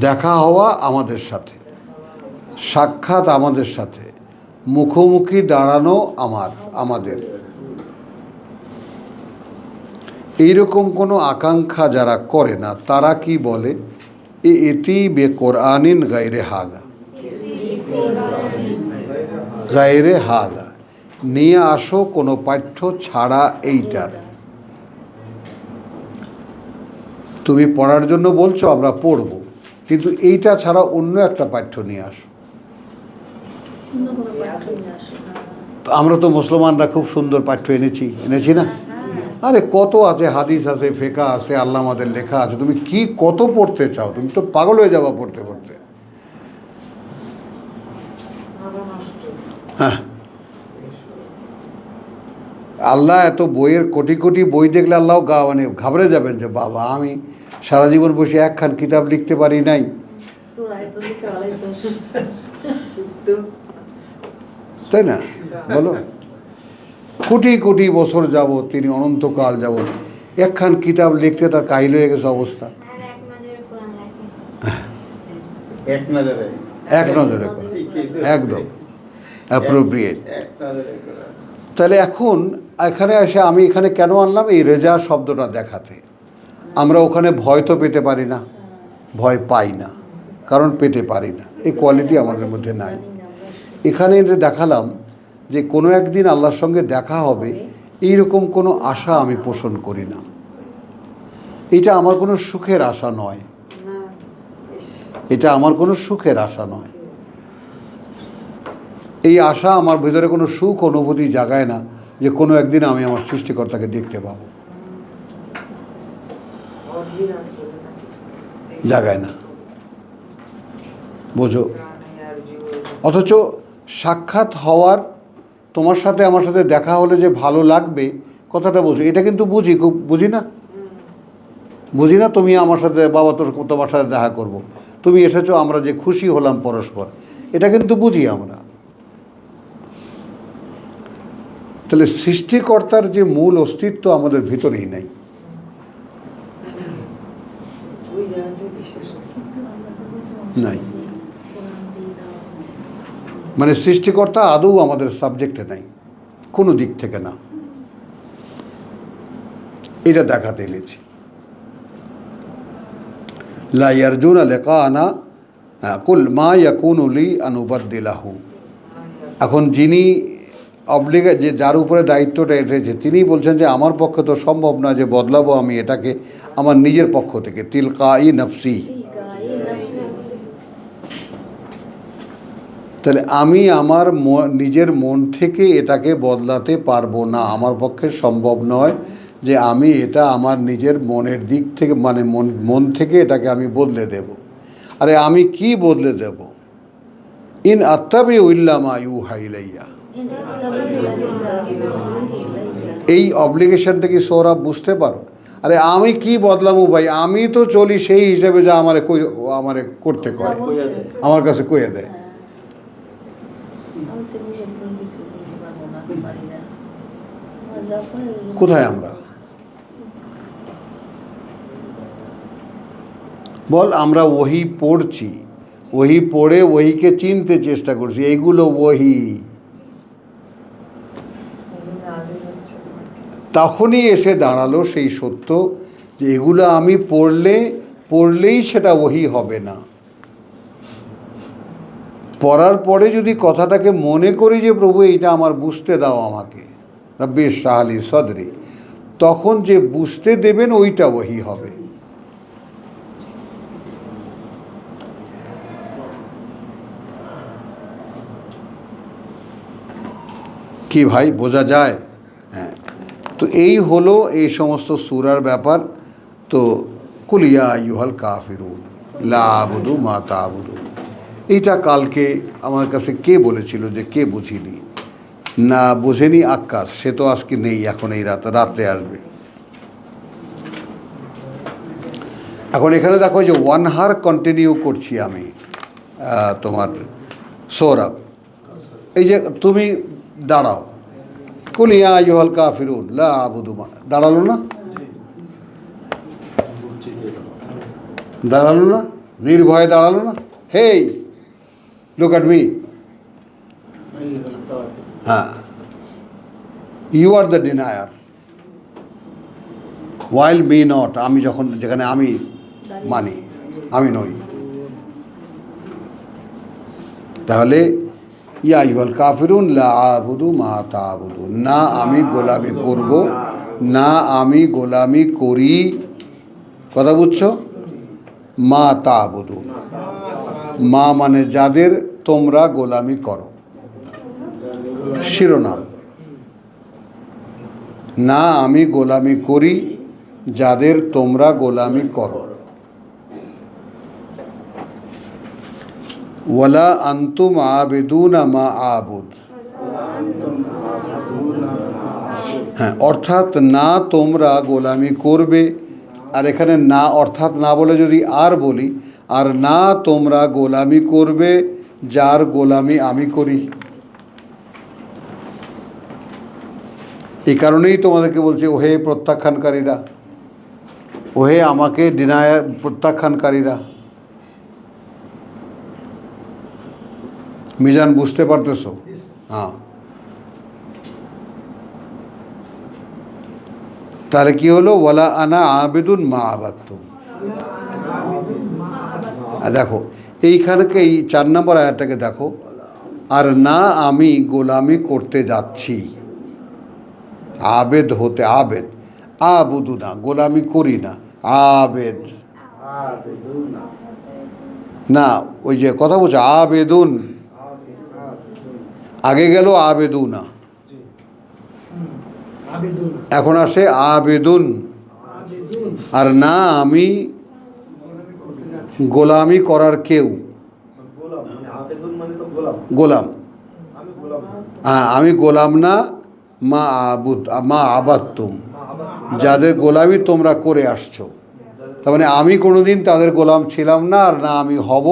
দেখা হওয়া আমাদের সাথে, সাক্ষাৎ আমাদের সাথে, মুখোমুখি দাঁড়ানো আমাদের। এইরকম কোনো আকাঙ্ক্ষা যারা করে না তারা কি বলে, এতি বে কোরআনিন গায়রে হাদা, গায়রে হাদা, নিয়ে আসো কোনো পাঠ্য ছাড়া এইটার। তুমি পড়ার জন্য বলছো, আমরা পড়ব, কিন্তু এইটা ছাড়া অন্য একটা পাঠ্য নিয়ে আসো। আমরা তো মুসলমানরা খুব সুন্দর পাঠ্য এনেছি না? আরে কত আছে, হাদিস আছে, ফেকা আছে, আল্লাহ আমাদের লেখা আছে, তুমি কি কত পড়তে চাও? তুমি তো পাগল হয়ে যাবা পড়তে পড়তে। হ্যাঁ, আল্লাহ এত বইয়ের কোটি কোটি বই দেখলে আল্লাহ মানে ঘাবড়ে যাবেন যে বাবা আমি সারা জীবন বসে একখান কিতাব লিখতে পারি নাই। তাই না বলো? কোটি কোটি বছর যাবত, তিনি অনন্তকাল যাবত একখান কিতাব লিখতে তার কাহিল হয়ে গেছে অবস্থা। এক নজরে একদম অ্যাপ্রোপ্রিয়েট। তাহলে এখন এখানে এসে আমি এখানে কেন আনলাম এই রেজা শব্দটা দেখাতে? আমরা ওখানে ভয় তো পেতে পারি না, ভয় পাই না, কারণ পেতে পারি না, এই কোয়ালিটি আমাদের মধ্যে নাই। এখানে এনে দেখালাম যে কোনো একদিন আল্লাহর সঙ্গে দেখা হবে, এইরকম কোনো আশা আমি পোষণ করি না। এটা আমার কোনো সুখের আশা নয়, এটা আমার কোনো সুখের আশা নয়। এই আশা আমার ভিতরে কোনো সুখ অনুভূতি জাগায় না যে কোনো একদিন আমি আমার সৃষ্টিকর্তাকে দেখতে পাবো, জাগায় না, বোঝো? অথচ সাক্ষাৎ হওয়ার, তোমার সাথে আমার সাথে দেখা হলে যে ভালো লাগবে কথাটা বুঝি, এটা কিন্তু বুঝি, খুব বুঝি না? বুঝি না? তুমি আমার সাথে, বাবা তোমার সাথে দেখা করব, তুমি এসেছো, আমরা যে খুশি হলাম পরস্পর, এটা কিন্তু বুঝি আমরা। তাহলে সৃষ্টিকর্তার যে মূল অস্তিত্ব আমাদের ভিতরেই নাই। নাই, মানে সৃষ্টিকর্তা আদৌ আমাদের সাবজেক্টে নাই, কোনো দিক থেকে না। এটা দেখাতে এনেছি। লা ইয়ারজুনা লিকানা কুল মা ইয়াকুনু লি আন উবাদদিলাহু। এখন যিনি যে যার উপরে দায়িত্বটা এসেছে তিনি বলছেন যে আমার পক্ষে তো সম্ভব না যে বদলাবো আমি এটাকে আমার নিজের পক্ষ থেকে, তিলকাই নফসি। তাহলে আমি আমার নিজের মন থেকে এটাকে বদলাতে পারবো না, আমার পক্ষে সম্ভব নয় যে আমি এটা আমার নিজের মনের দিক থেকে, মানে মন থেকে এটাকে আমি বদলে দেব। আরে আমি কি বদলে দেব? ইন আত্তাবি ইল্লা মা ইউহা ইলাইয়া। এই অব্লিগেশনটা কি সৌরভ বুঝতে পারো? আরে আমি কি বদলাবো ভাই, আমি তো চলি সেই হিসেবে যা আমারে করতে কয়, আমার কাছে কইয়া দেয়। কোথায় আমরা? বল, আমরা ওহি পড়ছি, ওহি পড়ে ওহিকে চিনতে চেষ্টা করছি, এইগুলো ওহি। তখনই এসে দাঁড়ালো সেই সত্য যে এগুলো আমি পড়লেই সেটা ওহি হবে না। পড়ার পরে যদি কথাটাকে মনে করি যে প্রভু এইটা আমার বুঝতে দাও আমাকে, রব্বি ইশরাহ লি সদরি, তখন যে বুঝতে দেবেন ওইটা ওহি হবে। কি ভাই, বোঝা যায়? হ্যাঁ, তো এই হলো এই সমস্ত সূরার ব্যাপার। তো কুল ইয়া আইয়ুহাল কাফিরুন লা আ'বুদু মা তা'বুদুন, এইটা কালকে আমার কাছে কে বলেছিল যে কে বুঝিনি, না বোঝেনি আক্কাস, সে তো আজকে নেই, এখন এই রাত্রে আসবে। এখন এখানে দেখো যে 1 হার কন্টিনিউ করছি আমি তোমার সৌরভ, এই যে তুমি দাঁড়াও, কুল ইয়া আইয়ুহাল কাফিরুন লা আ'বুদু মা, দাঁড়ালো না? দাঁড়ালো না, নির্ভয়ে দাঁড়ালো না, হেই লুক অ্যাট মি, হ্যাঁ, you are the denier while me not, আমি যখন, যেখানে আমি মানি, আমি নই। তাহলে ইয়া আইয়ুহাল কাফিরুন লা আবুদু মা তা'বুদুন, না আমি গোলামি করব, না আমি গোলামি করি, কথা বুঝছো? মা তা'বুদুন, মা মানে যাদের তোমরা গোলামি করো, শিরোনাম, না আমি গোলামি করি যাদের তোমরা গোলামি করো। ওয়ালা আনতুম আবিদুনা মা আবুদ, হ্যাঁ, অর্থাৎ না তোমরা গোলামি করবে, আর এখানে না অর্থাৎ না বলে যদি আর বলি, আর না তোমরা গোলামি করবে যার গোলামি আমি করি। এই কারণেই তোমাদেরকে বলছি, ওহে প্রত্যাখ্যানকারীরা, ওহে আমাকে প্রত্যাখ্যানকারীরা। মিজান বুঝতে পারতেছো? হ্যাঁ, তাহলে কি হলো? ওয়ালা আনা আবেদুন মা আবাদতুম। দেখো এইখানকে, এই 4 নম্বর আয়াতটাকে দেখো, আর না আমি গোলামি করতে যাচ্ছি, আবেদ হতে, আবেদ, আবুদু না, গোলামি করি না, আবেদ না, ওই যে কথা বলছে আবেদুন, আগে গেল আবেদুনা, এখন আসে আবেদুন, আর না আমি গোলামি করার কেউ, গোলাম, হ্যাঁ, আমি গোলাম না, মা আবাদতুম, যাদের গোলামি তোমরা করে আসছো। তার মানে আমি কোনোদিন তাদের গোলাম ছিলাম না, আর না আমি হব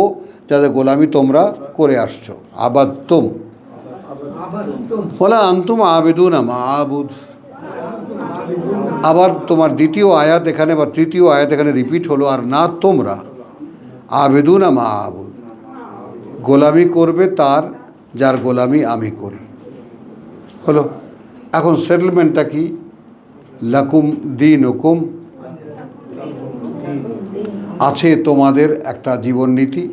যাদের গোলামি তোমরা করে আসছো। আবাদতুম, ওয়ালা আনতুম আবেদুনা মা আবুদ। আবার তোমার দ্বিতীয় আয়াত এখানে বা তৃতীয় আয়াত এখানে রিপিট হলো, আর না তোমরা আবেদুনা মা আবুদ, গোলামি করবে তার যার গোলামি আমি করি। হলো, এখন সেটেলমেন্টটা কি? লাকুম দীনুকুম, আছে তোমাদের একটা জীবন নীতি,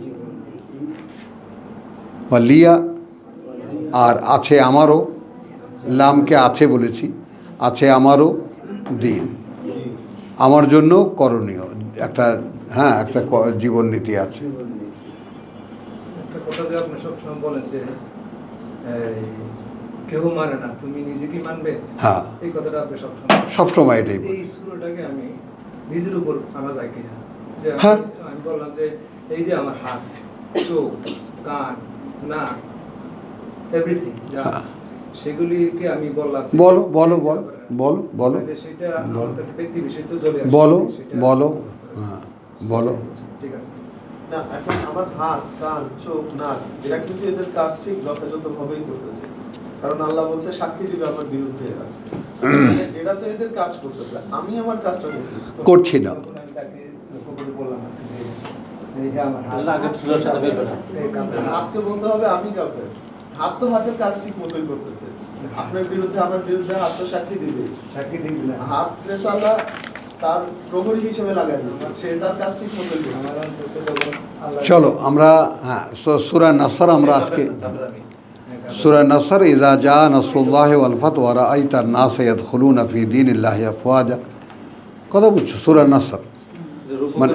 বা লিয়া, আর আছে আমারও, লামকে আছে বলেছি, আছে আমারও দিন, আমার জন্য করণীয় একটা, হ্যাঁ, একটা জীবন নীতি আছে। একটা কথা যে আপনি সবসময় বলেন যে কেউ মানে না, তুমি নিজে কি মানবে, হ্যাঁ, এই কথাটা আপনি সবসময় এটাই বলি। এই সূরাটাকে আমি নিজের উপর আনা যায় কিনা, যে হ্যাঁ, আমি বললাম যে এই যে আমার হাত, চোখ, কান, নাক, এভরিথিং যা, সেগুলিকে আমি বললাম, বলো বলো বলো বলো বলো সেটা আমার কাছে ব্যক্তি বিশেষ তো চলে আসে, বলো বলো, হ্যাঁ বলো। ঠিক আছে না, এখন আমার হাত, কান, চোখ, নাক, এরা কিন্তু এদের কাজ ঠিক যথাযথভাবেই করতেছে, কারণ আল্লাহ বলছে সাক্ষী দিবে আমার বিরুদ্ধে এরা। এরা তো এদের কাজ করতেছে, আমি আমার কাজটা করছি না। আমি তাকে লক্ষ্য করে বললাম যে এই যে আমার হাতকে বলতে হবে আমি কাফের, হাত তো হাতের কাজ ঠিক মতোই করতেছে, আপনার বিরুদ্ধে আমার বিরুদ্ধে হাত তো সাক্ষী দিবে, সাক্ষী দিবি না, হাতকে তো আল্লাহ তার প্রহরী হিসেবে লাগাই দিচ্ছে, সে তার কাজ ঠিক মতোই করবে। আমার অন্তত যখন আল্লাহ, চলো আমরা, হ্যাঁ, সূরা নাসর আমরা আজকে, সূরা নাসর, ইযা জা নাসরুল্লাহি ওয়াল ফাতহু ওয়া রাআইতান নাসা ইয়াদখুলুনা ফি দীনিল্লাহি আফওয়াজা, কথা বুঝছো? সূরা নাসর মানে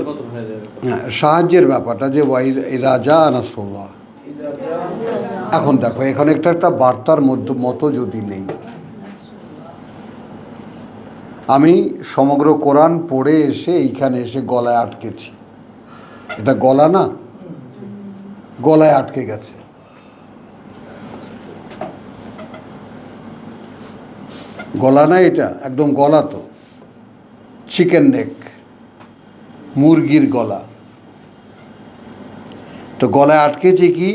সাহায্যের ব্যাপারটা, যে ইযা জা নাসরুল্লাহ। এখন দেখো, এখানে একটা বার্তার মতো যদি নেই, আমি সমগ্র কোরআন পড়ে এসে এইখানে এসে গলায় আটকেছি, এটা গলা না, গলায় আটকে গেছে। গলা না, এটা একদম গলা, তো চিকেন নেক, মুরগির গলা। তো গলায় আটকেছে কি?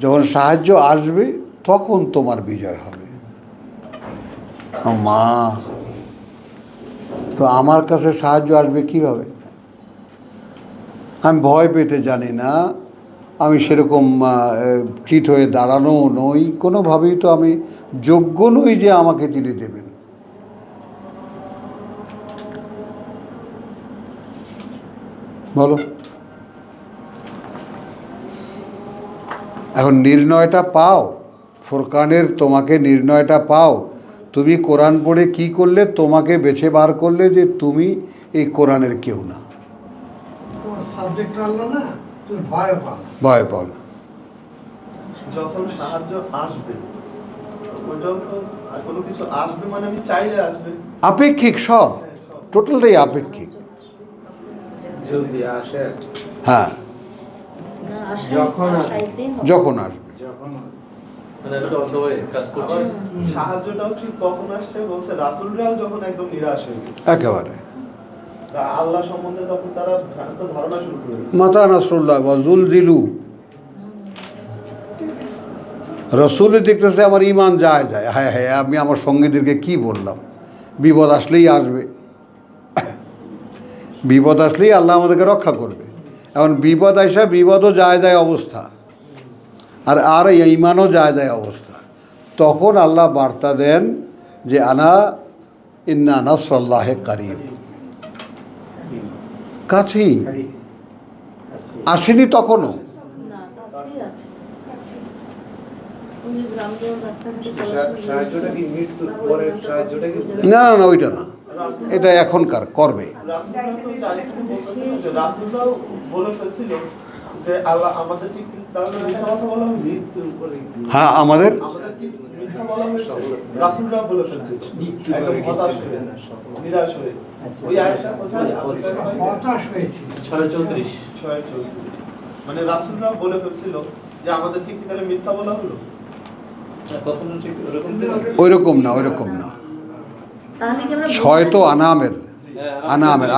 যখন সাহায্য আসবে তখন তোমার বিজয় হবে। মা, তো আমার কাছে সাহায্য আসবে কিভাবে? আমি ভয় পেতে জানি না, আমি সেরকম চিত হয়ে দাঁড়ানোও নই, কোনোভাবেই তো আমি যোগ্য নই যে আমাকে তিনি দেবেন। বলো, এখন নির্ণয়টা পাও, ফুরকানের তোমাকে নির্ণয়টা পাও, তুমি কোরআন পড়ে কি করলে, তোমাকে বেছে বার করলে যে তুমি এই কোরআনের কেউ না, সাবজেক্ট আনলো না, তুমি ভয় পাও। ভয় পাও না। যখন সাহায্য আসবে, ওইটাও তো আর কোনো কিছু আসবে মানে আমি চাইলে আসবে। আপেক্ষিক সব, টোটালটাই আপেক্ষিক। যদি আসে, হ্যাঁ, যখন যখন আসবে। যখন মানে আমি তো অন্ধভাবে কাজ করছি। আবার সাহায্যটাও ঠিক কখন আসছে বলছে, রাসূলরাও যখন একদম নিরাশ হয়ে গেছে, একেবারে আল্লাহ সম্বন্ধে তখন তারা ভ্রান্ত ধারণা শুরু করে দিয়েছে। মাতা নাসরুল্লাহ ওয়াজুল দিলু, রসুল দেখতেছে আমার ইমান যায় যায়, হ্যাঁ হ্যাঁ আমি আমার সঙ্গীদেরকে কি বললাম, বিপদ আসলেই আসবে, বিপদ আসলেই আল্লাহ আমাদেরকে রক্ষা করবে। এখন বিপদ আসা, বিপদও যায় যায় অবস্থা, আর ইমানও যায় যায় অবস্থা। তখন আল্লাহ বার্তা দেন যে আনা ইন্না নাসরাল্লাহি কারীব, কাছেই আসেনি তখনও। সাহায্যটা কি মৃত্যুর পরে সাহায্যটা কি না না না, ওইটা না, এটা এখনকার করবে। রাসূলরাও বলে ফেলছিল যে আল্লাহ আমাদেরকে কি তাহলে মিথ্যা কথা বলা হয়েছে? মৃত্যুর পরে হ্যাঁ, আমাদের আমাদের কি মিথ্যা বলা হয়েছে? রাসূলরাও বলে ফেলছিল মৃত্যুর একদম পরে হতাশ হয়ে, নিরাশ হয়ে। ওই আয়াতটা কোথায়? হতাশ হয়েছিল। 6:34 6:34 মানে রাসূলরাও বলে ফেলছিল যে আমাদেরকে কি তাহলে মিথ্যা বলা হলো? কথাটা ঠিক ওরকম ওইরকম না, ওইরকম না। ছয় তো আনামের,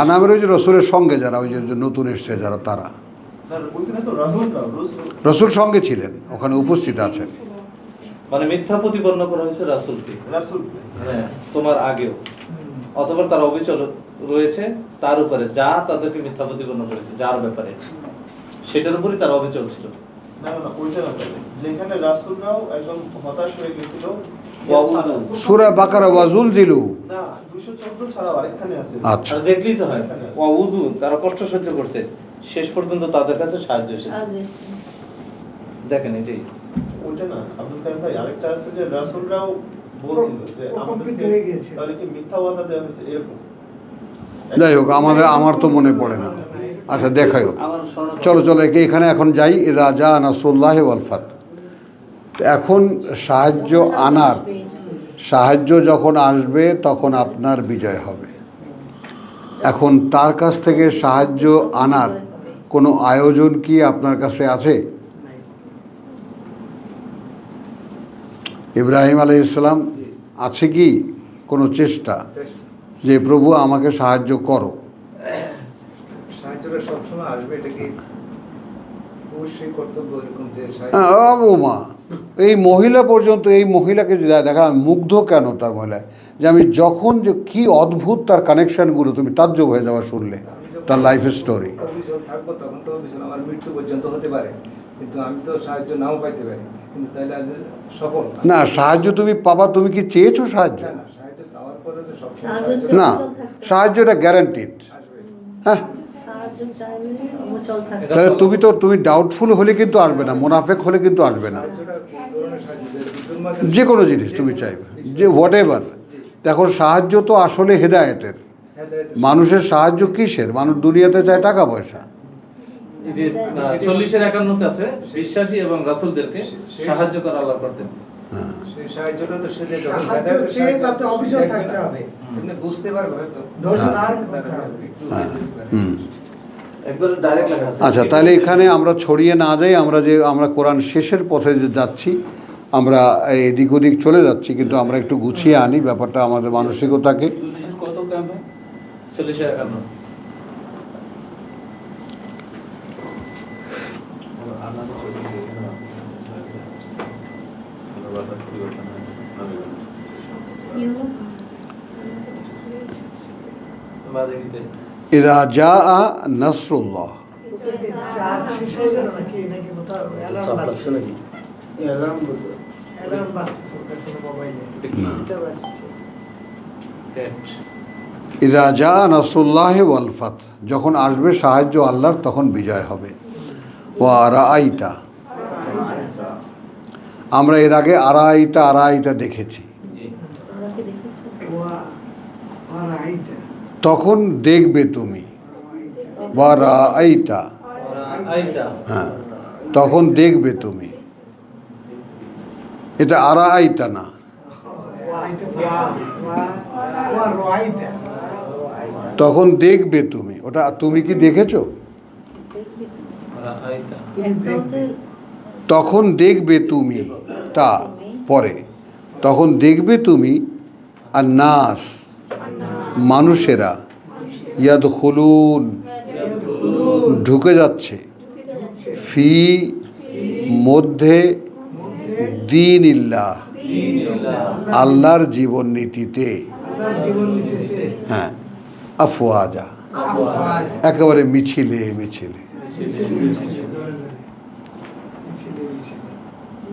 আনামের ওই যে রসুলের সঙ্গে যারা, ওই যে নতুন এসছে যারা, তারা ওইখানে তো রাসূলরাও রসুল সঙ্গে ছিলেন, ওখানে উপস্থিত আছেন। মানে মিথ্যা প্রতিপন্ন করা হয়েছে রাসূলকে, রাসূল হ্যাঁ, তোমার আগেও, অথবা তার অবিচল রয়েছে তার উপরে, যা তাদেরকে মিথ্যা প্রতিপন্ন করেছে, যার ব্যাপারে সেটার উপরই তার অবিচল ছিল। না না ওইটা না, যেখানে রাসূলরাও একদম হতাশ হয়ে গেছিল। সূরা বাকারা ওয়াজুল দিলু, না 214 ছাড়া আরেকখানে আছে। আচ্ছা, আর দেখলেই তো হয়, ওয়াউযু, তারা কষ্ট সহ্য করছে, শেষ পর্যন্ত তাদের কাছে সাহায্য এসেছে। দেখেন এটাই। ওইটা না আব্দুল কাইম ভাই, আরেকটা আছে যে রাসূলরাও বলছিল যে প্রকম্পিত আমাদেরকে হয়ে গিয়েছিল। তাহলে কি মিথ্যা ওয়াদা দেওয়া হয়েছে এরকম। যাই হোক, আমার তো মনে পড়ে না। আচ্ছা, দেখাই হোক, আমার স্মরণে চলো চলো এখানে এখন যাই। ইযা জা নাসরুল্লাহি ওয়াল ফাত, এখন সাহায্য আনার, সাহায্য যখন আসবে তখন আপনার বিজয় হবে। এখন তার কাছ থেকে সাহায্য আনার কোনো আয়োজন কি আপনার কাছে আছে? ইব্রাহিম আলাইহিস সালাম আছে কি কোনো চেষ্টা যে প্রভু আমাকে সাহায্য করো? সাহায্যটা সবসময় আসবে, এটা কি অবশ্যই কর্তব্য এরকম যে মা, এই মহিলা পর্যন্ত, এই মহিলাকে যদি দেখা, আমি মুগ্ধ কেন তার মহিলায়, যে আমি যখন যে কি অদ্ভুত তার কানেকশানগুলো, তুমি তাজ্জব হয়ে যাওয়া শুনলে তার লাইফের স্টোরি। অভিযোগ থাকবো তখন তো অভিযোগ আমার মৃত্যু পর্যন্ত হতে পারে, কিন্তু আমি তো সাহায্য নাও পাইতে পারি, কিন্তু তাইলে আমি সফল না, সাহায্য তুমি পাবা, তুমি কি চেয়েছো সাহায্য? না, না, সাহায্য চাওয়ার পরে তো সব না, সাহায্যটা গ্যারান্টিড। হ্যাঁ, তাহলে তুমি ডাউটফুল হলে কিন্তু আসবে না, মুনাফেক হলে কিন্তু আসবে না। যে কোনো জিনিস তুমি চাইবে, যে হোয়াট এভার। দেখো, সাহায্য তো আসলে হেদায়েতের। মানুষের সাহায্য কিসের? মানুষ দুনিয়াতে চায় টাকা পয়সা। এই যে 40-51 আছে, বিশ্বাসী এবং রাসূলদেরকে সাহায্য করা আল্লাহর কর্তব্য। সেই সাহায্যটা তো সে যখন সাহায্য চেয়ে তাতে অভিযোগ থাকতে হবে। এমনি বুঝতে পারবে হয়তো, ধৈর্য ধারণ করতে হবে। হ্যাঁ, হুম। একবারে ডাইরেক্ট লেখা আছে। আচ্ছা, তাহলে এখানে আমরা ছড়িয়ে না যাই, আমরা কোরআন শেষের পথে যে যাচ্ছি, আমরা এদিক ওদিক চলে যাচ্ছি, কিন্তু আমরা একটু গুছিয়ে আনি ব্যাপারটা, আমাদের মানসিকতাকে। 40 কত গ্রাম হয়? 40-51। ইযা জাআ নাসরুল্লাহ, চার্জ শেষ হয়ে গেল নাকি নাকি কোথাও অ্যালার্ম বাজছে অ্যালার্ম বলতে অ্যালার্ম বাজছে ওটা কোনো মোবাইলে না। এটা বাজছে ইদা জা নাসরুল্লাহি ওয়াল ফাত, যখন আসবে সাহায্য আল্লাহর তখন বিজয় হবে। ওয়া রাআইতা, আমরা এর আগে আরাইতা দেখেছি। ওয়া আর আইতা তখন দেখবে তুমি, ওয়া রাআইতা, আইতা হ্যাঁ তখন দেখবে তুমি। এটা আরাইতা না, ওয়া রাইতা তখন দেখবে তুমি। ওটা তুমি কি দেখেছো? আইতা তখন দেখবে তুমি, তা পরে, তখন দেখবে তুমি আর নাস, মানুষেরা, ইয়াদখুলুন, ঢুকে যাচ্ছে, ফি, মধ্যে, দীনিল্লাহ, আল্লাহর জীবন নীতিতে, আল্লাহর জীবন নীতিতে হ্যাঁ, আফওয়াজা, আফওয়াজ একেবারে মিছিলে মিছিলে।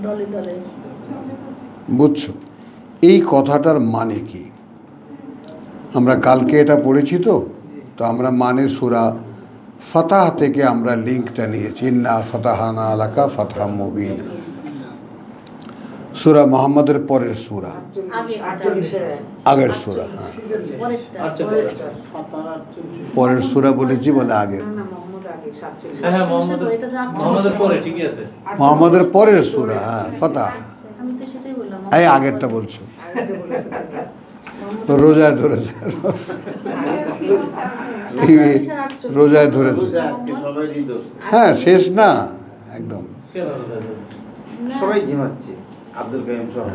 দলে দলে বুঝছো এই কথাটার মানে কি? আমরা কালকে এটা পড়েছি তো, তো আমরা মানে সূরা ফাতাহ থেকে আমরা লিঙ্কটা নিয়েছি, ইন্না ফাতাহানা লাকা ফাতহাম মুবিন, সূরা মুহাম্মাদের পরের সূরা, আগে আগের সূরা, হ্যাঁ পরেরটা পরের সূরা বলেছি বলে আগের, হ্যাঁ হ্যাঁ মোহাম্মদের পরে ঠিকই আছে। মুহাম্মাদের পরের সূরা, হ্যাঁ ফাতাহ। আমি তো সেটাই বললাম এই আগেরটা বলছো, তো রোজায় ধরেছে, রোজায় ধরেছে, আজকে সবাই রিদোস হ্যাঁ শেষ না একদম। কেন রোজা ধরে? সবাই ঝিমাচ্ছে, আব্দুল কাইম সহ।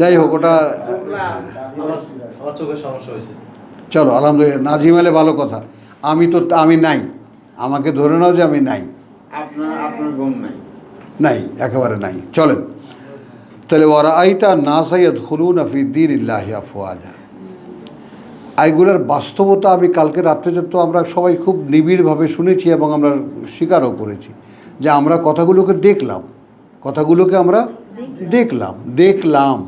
যাই হোক, ওটা আমার চোখের সমস্যা হয়েছে। চলো আলহামদুলিল্লাহ, নাজিমালে ভালো কথা। আমি নাই, আমাকে ধরে নাও যে আমি নাই, আপনার গুণ নাই। নাই, একেবারে নাই। চলেন তাহলে, ওরা আইতা না সাইয়াদ খুলুন ফি দীনিল্লাহি আফওয়াজা, এইগুলোর বাস্তবতা আমি কালকে রাত্রে তো আমরা সবাই খুব নিবিড়ভাবে শুনেছি এবং আমরা স্বীকারও করেছি যে আমরা কথাগুলোকে দেখলাম, কথাগুলোকে আমরা দেখলাম,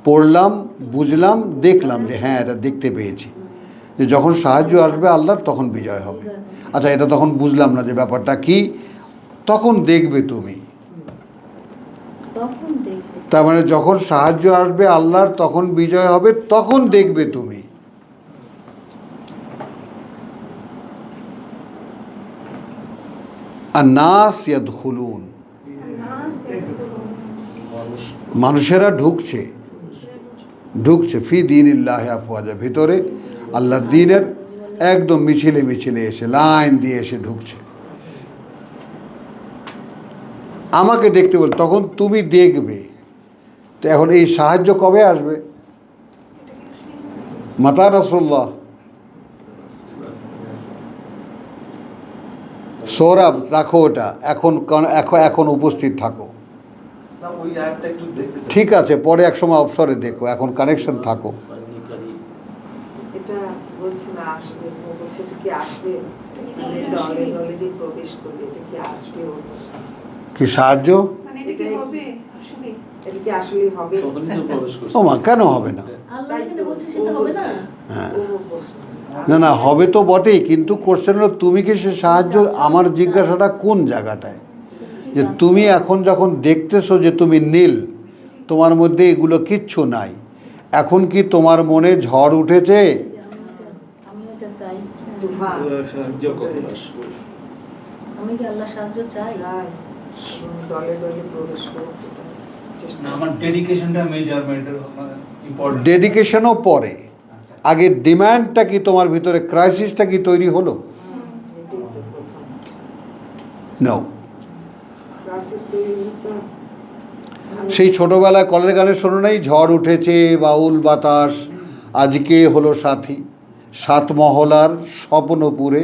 পড়লাম, বুঝলাম, দেখলাম যে হ্যাঁ এটা দেখতে পেয়েছি যে যখন সাহায্য আসবে আল্লাহর তখন বিজয় হবে। আচ্ছা, এটা তখন বুঝলাম না যে ব্যাপারটা কি। তখন দেখবে তুমি, তখন দেখবে তার মানে যখন সাহায্য আসবে আল্লাহর তখন বিজয় হবে, তখন দেখবে তুমি। আর নাস ইয়াদখুলুন, মানুষেরা ঢুকছে ফি দীনিল্লাহি আফওয়াজা, ভিতরে আল্লাহর দ্বীনের একদম মিছিলে মিছিলে এসে, লাইন দিয়ে এসে ঢুকছে। আমাকে দেখতে বল, তখন তুমি দেখবে। তো এখন এই সাহায্য কবে আসবে? মাতা নাসরুল্লাহ, সৌরভ রাখো ওটা, এখন উপস্থিত থাকো। না, ওই আয়াতটা একটু দেখতে চাই। ঠিক আছে, পরে এক সময় অবসরে দেখো, এখন কানেকশন থাকো। এটা বলছে না আসবে, ও বলছে এটা কি আসবে, মানে দলে দলে যে প্রবেশ করবে এটা কি আসবে, ওর প্রশ্ন। কি সাহায্য? মানে এটা কি হবে আসলে? এটা কি আসলে হবে, ও মা, কেন হবে না? আল্লাহ যেটা বলছে সেটা হবে না। হ্যাঁ, ওর প্রশ্ন। না হবে তো বটেই, কিন্তু কোশ্চেন হলো তুমি কি সে সাহায্য, আমার জিজ্ঞাসাটা কোন জায়গাটায়, যে তুমি এখন যখন দেখতেছো যে তুমি নীল, তোমার মধ্যে এগুলো কিচ্ছু নাই, এখন কি তোমার মনে ঝড় উঠেছে? আমি এটা চাই, তুফান সাহায্য কখন আসবে? আমি কি আল্লাহ সাহায্য চাই? যায় এবং দলে দলে প্রবেশ করতে চেষ্টা আমার ডেডিকেশনটা মেজারমেন্টের ইম্পর্টেন্ট। ডেডিকেশনও পরে, আগে ডিমান্ডটা কি তোমার ভিতরে, ক্রাইসিসটা কি তৈরি হলো? এটাই তো প্রথম নাও, ক্রাইসিস তৈরি হতো। সেই ছোটোবেলায় কলের গানে শোনো নাই, ঝড় উঠেছে বাউল বাতাস, আজকে হলো সাথী, সাত মহলার স্বপ্নপুরে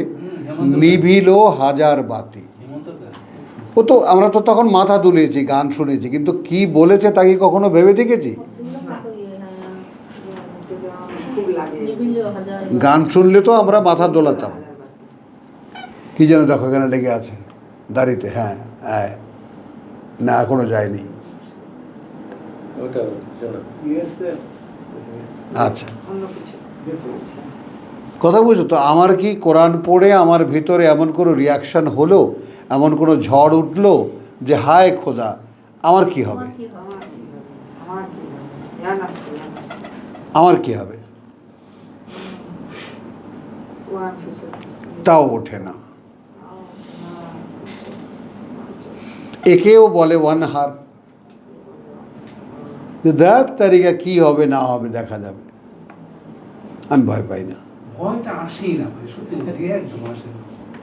নিভিল হাজার বাতি। ও তো আমরা তো তখন মাথা তুলেছি, গান শুনেছি, কিন্তু কি বলেছে তা কি কখনো ভেবে দেখেছি? খুব লাগে নিবিল হাজার গান শুনলে তো আমরা মাথা দোলাতাম। কি যেন দেখো এখানে লেগে আছে দাড়িতে, হ্যাঁ হ্যাঁ, না এখনো যায়নি। ওটা আচ্ছা, অন্য কিছু আচ্ছা। কথা বুঝছো তো? আমার কি কোরআন পড়ে আমার ভিতরে এমন কোনো রিয়াকশান হলো, এমন কোনো ঝড় উঠলো যে হায় খোদা, আমার কি হবে? আমার কি হবে? আমার কি হবে? ইয়া নাফসি, ইয়া নাফসি। আমার কি হবে? ওয়ান ফিসে। তাও ওঠে না। না, একেও বলে ওয়ান হার, যে দেখ তারিখা কি হবে না হবে দেখা যাবে। আমি ভয় পাই না। ভয়টা আসেই না ভাই, সত্যি কথা, একদম আসে না।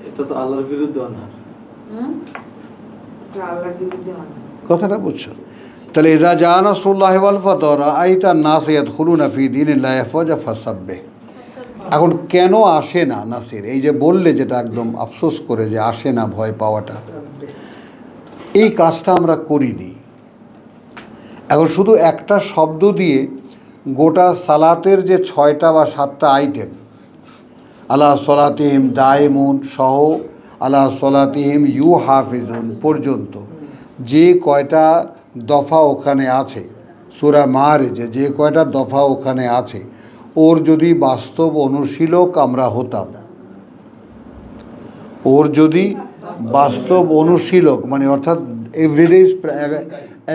এটা তো আল্লাহর বিরুদ্ধে অনার। হুম? এটা আল্লাহর বিরুদ্ধে অনেক। কথাটা বুঝছো? তাহলে ইযা জা নাসরুল্লাহ ওয়াল ফাতহ রাআইতা নাস ইয়াদখুলুনা ফি দীনিল্লাহি আফওয়াজা ফাসাব্বিহ। এখন কেন আসে না নাসির? এই যে বললে, যেটা একদম আফসোস করে যে আসে না ভয় পাওয়াটা, এই কাজটা আমরা করিনি। এখন শুধু একটা শব্দ দিয়ে গোটা সালাতের যে 6টা বা 7টা আইটেম, আলা সলাতিহিম দায়েমুন সহ আলা সলাতিহিম ইউ হাফিজুন পর্যন্ত যে কয়টা দফা ওখানে আছে, সূরা মাআরিজে যে কয়টা দফা ওখানে আছে, ওর যদি বাস্তব অনুশীলক আমরা হতাম, ওর যদি বাস্তব অনুশীলক মানে অর্থাৎ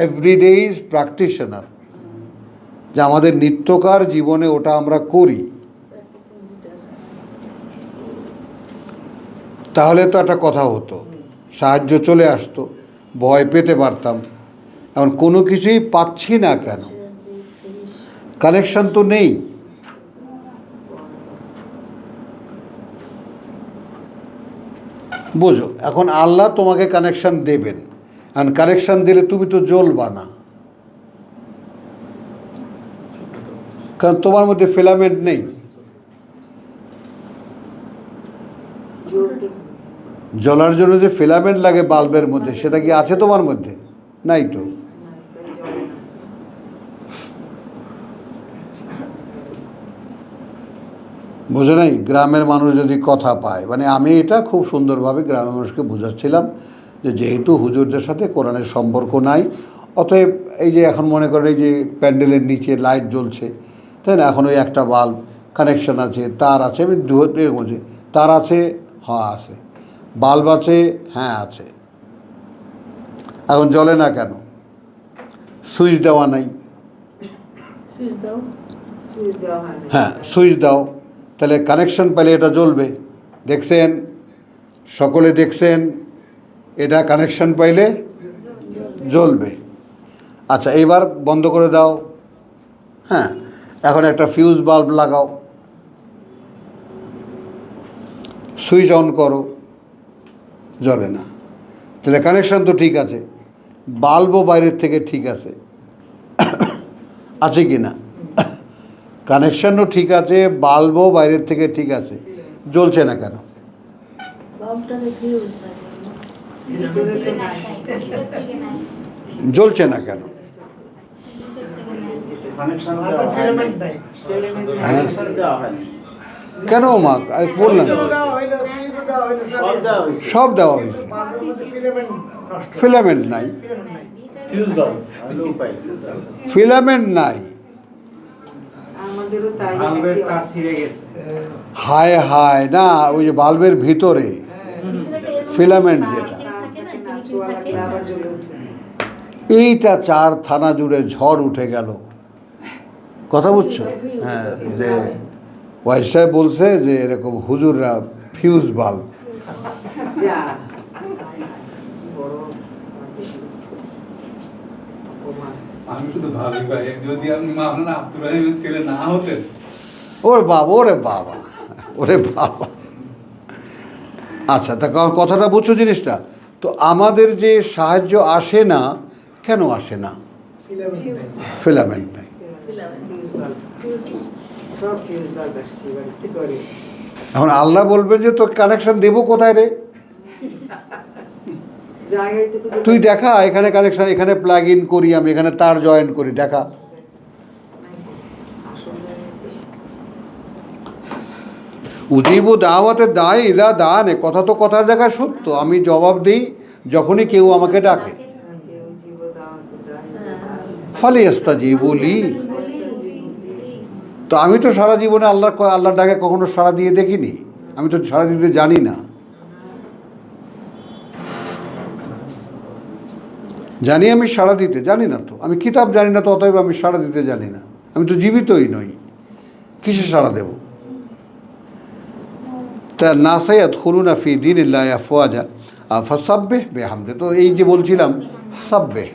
এভরিডেজ প্র্যাকটিশনার, যে আমাদের নিত্যকার জীবনে ওটা আমরা করি, তাহলে তো একটা কথা হতো, সাহায্য চলে আসতো, ভয় পেতে পারতাম। এখন কোনো কিছুই পাচ্ছি না কেন? কানেকশন তো নেই। বোঝো, এখন আল্লাহ তোমাকে কানেকশন দেবেন, আর কানেকশন দিলে তুমি তো জ্বলবা না, কারণ তোমার মধ্যে ফিলামেন্ট নেই। জ্বলতে হবে। জ্বলার জন্য যে ফিলামেন্ট লাগে বাল্বের মধ্যে, সেটা কি আছে তোমার মধ্যে? নাই তো। না, তাই জ্বলে না। বোঝো নাই? গ্রামের মানুষ যদি কথা পায়, মানে আমি এটা খুব সুন্দরভাবে গ্রামের মানুষকে বোঝাচ্ছিলাম যে যেহেতু হুজুরদের সাথে কোরআনের সম্পর্ক নাই, অতএব এই যে এখন মনে করেন এই যে প্যান্ডেলের নিচে লাইট জ্বলছে, তাই না, এখন ওই একটা বাল্ব কানেকশন আছে, তার আছে, আমি বলছি তার আছে, হ্যাঁ আছে, বাল্ব আছে, হ্যাঁ আছে, এখন জ্বলে না কেন? সুইচ দেওয়া নাই। সুইচ দাও। সুইচ দেওয়া হয় না। হ্যাঁ, সুইচ দাও, তাহলে কানেকশন পেলে এটা জ্বলবে। দেখছেন, সকলে দেখছেন, এটা কানেকশন পাইলে জ্বলবে। আচ্ছা, এইবার বন্ধ করে দাও। হ্যাঁ, এখন একটা ফিউজ বাল্ব লাগাও, সুইচ অন করো, জ্বলে না। তাহলে কানেকশন তো ঠিক আছে, বাল্বও বাইরের থেকে ঠিক আছে, আছে কি না? কানেকশনও ঠিক আছে, বাল্বও বাইরের থেকে ঠিক আছে, জ্বলছে না কেন? বাল্বটাতে ফিউজ থাকে। ভিতরে তো নাই। জ্বলছে না কেন? ফিলামেন্ট নাই। হ্যাঁ, কেন মা? আমি বললাম সুইচও দেওয়া হইলো, সুইচও দেওয়া হইলো, সব দেওয়া হয়েছে, বাল্বের মধ্যে ফিলামেন্ট নষ্ট। ফিলামেন্ট নাই, ফিলামেন্ট নাই। Fuse bulb. ফিলামেন্ট নাই। আমাদেরও তাই বাল্বের একই তার অবস্থা। ছিঁড়ে গেছে। হায় হায়, না ওই যে বাল্বের ভিতরে ফিলামেন্ট যেটা, থাকে না, চুয়া লাগলে আবার জ্বলে ওঠে। এইটা 4 থানা জুড়ে ঝড় উঠে গেল। কথা বুঝছো? হ্যাঁ, যে ওয়াইস সাহেব বলছে যে এরকম হুজুররা ফিউজ বাল্ব। যা বড় অপমান। আমি শুধু ভাবি ভাই, যদি আপনি আপনার আব্দুর রহিমের ছেলে না হতেন, ওরে বাবা, ওরে বাবা, ওরে বাবা। আচ্ছা, তা কথাটা বুঝছো জিনিসটা? তো আমাদের যে সাহায্য আসে না, কেন আসে না? ফিলামেন্ট নাই। Fuse bulb. সব ফিউজ বাল্ব আসছে বাড়িতে করে। এখন আল্লাহ বলবেন যে তোর কানেকশন দেবো কোথায় রে? জায়গায় তো কিছু তুই দেখা, এখানে কানেকশন, এখানে প্লাগ ইন করি আমি, এখানে তার জয়েন করি, দেখা। আসলে উজিবু দাওয়াতে দায় ইদা দান, এ কথা তো কথার জায়গায় সত্য। আমি জবাব দিই যখনই কেউ আমাকে ডাকে। কেউ জীব দাওয়াত দেয়, ফালিয়াস্তাজিবু লি, তো আমি তো সারা জীবনে আল্লাহর ডাকে কখনো সাড়া দিয়ে দেখিনি, আমি তো সাড়া দিতে জানি না। জানি আমি সাড়া দিতে জানি না, তো আমি কিতাব জানি না, তো অতএব আমি সাড়া দিতে জানি না। আমি তো জীবিতই নই, কিসে সাড়া দেব? তা নাসাইয়াত খুলুনা ফি দীনিল্লাহি আফওয়াজা ফাসাব্বিহ বিহামদি। তো এই যে বলছিলাম সাব্বিহ,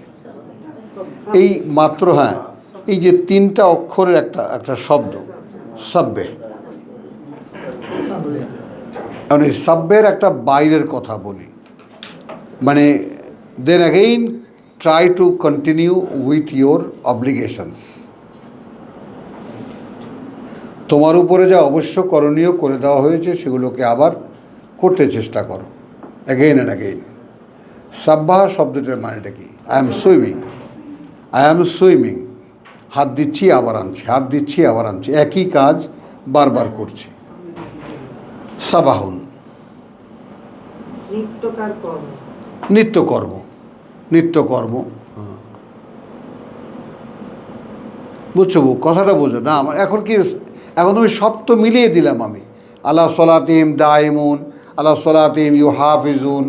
এই মাত্র, হ্যাঁ, এই যে 3টা অক্ষরের একটা শব্দ সাব্বিহ, কারণ এই সাব্বের একটা বাইরের কথা বলি, মানে then again try to continue with your obligations. তোমার উপরে যা অবশ্য করণীয় করে দেওয়া হয়েছে সেগুলোকে আবার করতে চেষ্টা করো, অ্যাগেইন অ্যান্ড অ্যাগেইন। সাব্বাহ শব্দটার মানেটা কি? I am swimming, I am swimming, হাত দিচ্ছি আবার আনছি, হাত দিচ্ছি আবার আনছি, একই কাজ বারবার করছি। সাবাহুন, নিত্যকার কর্ম। নিত্যকর্ম, নিত্যকর্ম। হ্যাঁ, বুঝছো কথাটা বোঝো না? আমার এখন কি, এখন তুমি সব তো মিলিয়ে দিলাম আমি, আল্লাহ সলাতিম দাইমুন, আল্লাহ সলাতিম ইউ হাফিজুন,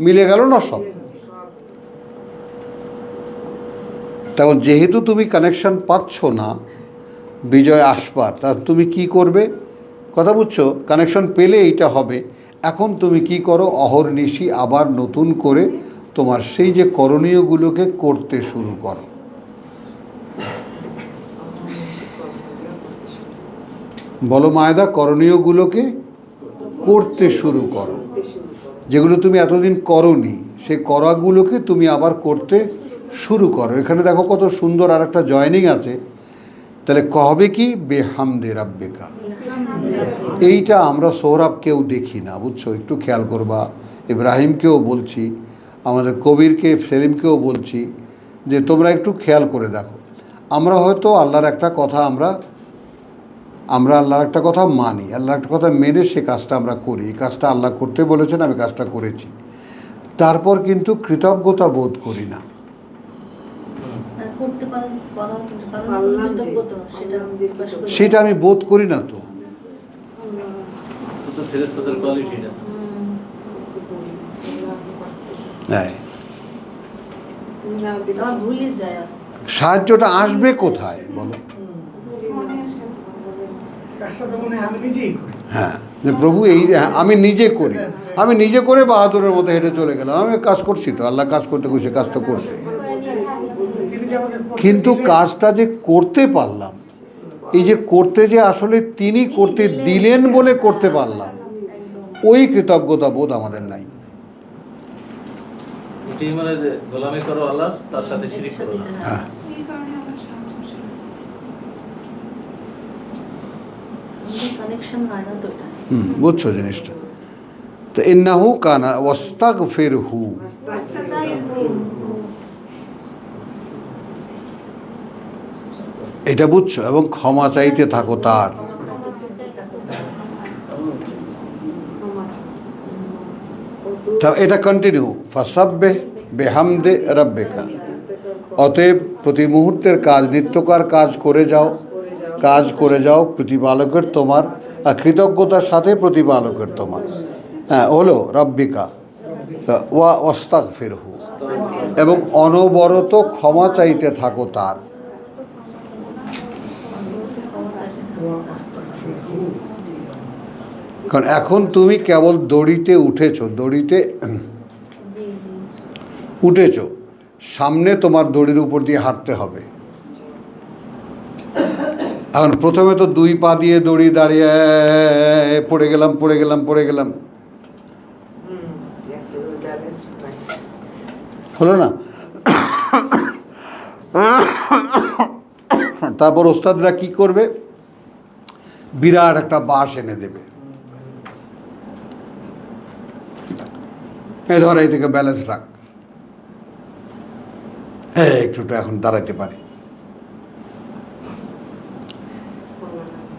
মিলে গেল না সব? তখন যেহেতু তুমি কানেকশন পাচ্ছ না বিজয় আসবার, তা তুমি কি করবে? কথা বুঝছো? কানেকশন পেলে এইটা হবে। এখন তুমি কি করো? অহর্নিশি আবার নতুন করে তোমার সেই যে করণীয়গুলোকে করতে শুরু করো। বলো মায়েদা, করণীয়গুলোকে করতে শুরু করো, যেগুলো তুমি এতদিন করোনি, সেই করাগুলোকে তুমি আবার করতে শুরু করো। এখানে দেখো কত সুন্দর আর একটা জয়নিং আছে। তাহলে কবে কি? বেহামদে রাব্বিকা। এইটা আমরা সৌরভ কেউ দেখি না, বুঝছো? একটু খেয়াল করবা। ইব্রাহিমকেও বলছি, আমাদের কবিরকে, সেলিমকেও বলছি যে তোমরা একটু খেয়াল করে দেখো। আমরা হয়তো আল্লাহর একটা কথা আমরা আল্লাহর একটা কথা মানি, আল্লাহর একটা কথা মেনে সে কাজটা আমরা করি। এই কাজটা আল্লাহ করতে বলেছেন, আমি কাজটা করেছি, তারপর কিন্তু কৃতজ্ঞতা বোধ করি না। করতে পারেন, করার পারলাম যে, কৃতজ্ঞতা, সেটা প্রকাশ করি। সেটা আমি বোধ করি না তো। তো ফেরেশতাদের কোয়ালিটি না। হ্যাঁ, তুমি না দিলে আমার ভুলে যায়। সাহায্যটা আসবে কোথায় বলো? মনে আসে। কাজটা তো মনে হয় আমি নিজেই করি। হ্যাঁ, যে প্রভু এই আমি নিজে করি, আমি নিজে করে বাহাদুরের মতো হেঁটে চলে গেলাম, আমি কাজ করছি তো, আল্লাহ কাজ করতে কইছে, কাজ তো করছে, তিনি যে আমাকে করতে কিন্তু দিলেন, কাজটা যে করতে পারলাম, এই যে করতে যে আসলে তিনি করতে দিলেন বলে করতে পারলাম, ওই কৃতজ্ঞতা বোধ আমাদের নাই। এটাই মানে যে গোলামি করো আল্লাহর, তার সাথে শিরিক করো না। হ্যাঁ, এই কারণে আমার সাহায্য আসে না। কানেকশন হয় না তো এটা। বুঝছো জিনিসটা? তো ইন্নাহু কানা ওয়াস্তাগফিরহু, এটা বুঝছো? এবং ক্ষমা চাইতে থাকো তার। তা এটা কন্টিনিউ, ফাসাব্বিহ বিহামদে রাব্বিকা। অতএব প্রতি মুহূর্তের কাজ, নিত্যকার কাজ করে যাও, কাজ করে যাও প্রতিপালকের তোমার, আর কৃতজ্ঞতার সাথে প্রতিপালকের তোমার। হ্যাঁ, হলো রাব্বিকা ওয়া ওয়াস্তাগফিরহু, এবং অনবরত ক্ষমা চাইতে থাকো তার। কারণ এখন তুমি কেবল দড়িতে উঠেছো, দড়িতে উঠেছো, সামনে তোমার দড়ির উপর দিয়ে হাঁটতে হবে। এখন প্রথমে তো 2 পা দিয়ে দড়ি দাঁড়িয়ে পড়ে গেলাম, হলো না? তারপর ওস্তাদরা কি করবে? বিরাট একটা বাঁশ এনে দেবে, এ ধর এই থেকে ব্যালেন্স রাখ, হ্যাঁ একটু এখন দাঁড়াইতে পারি।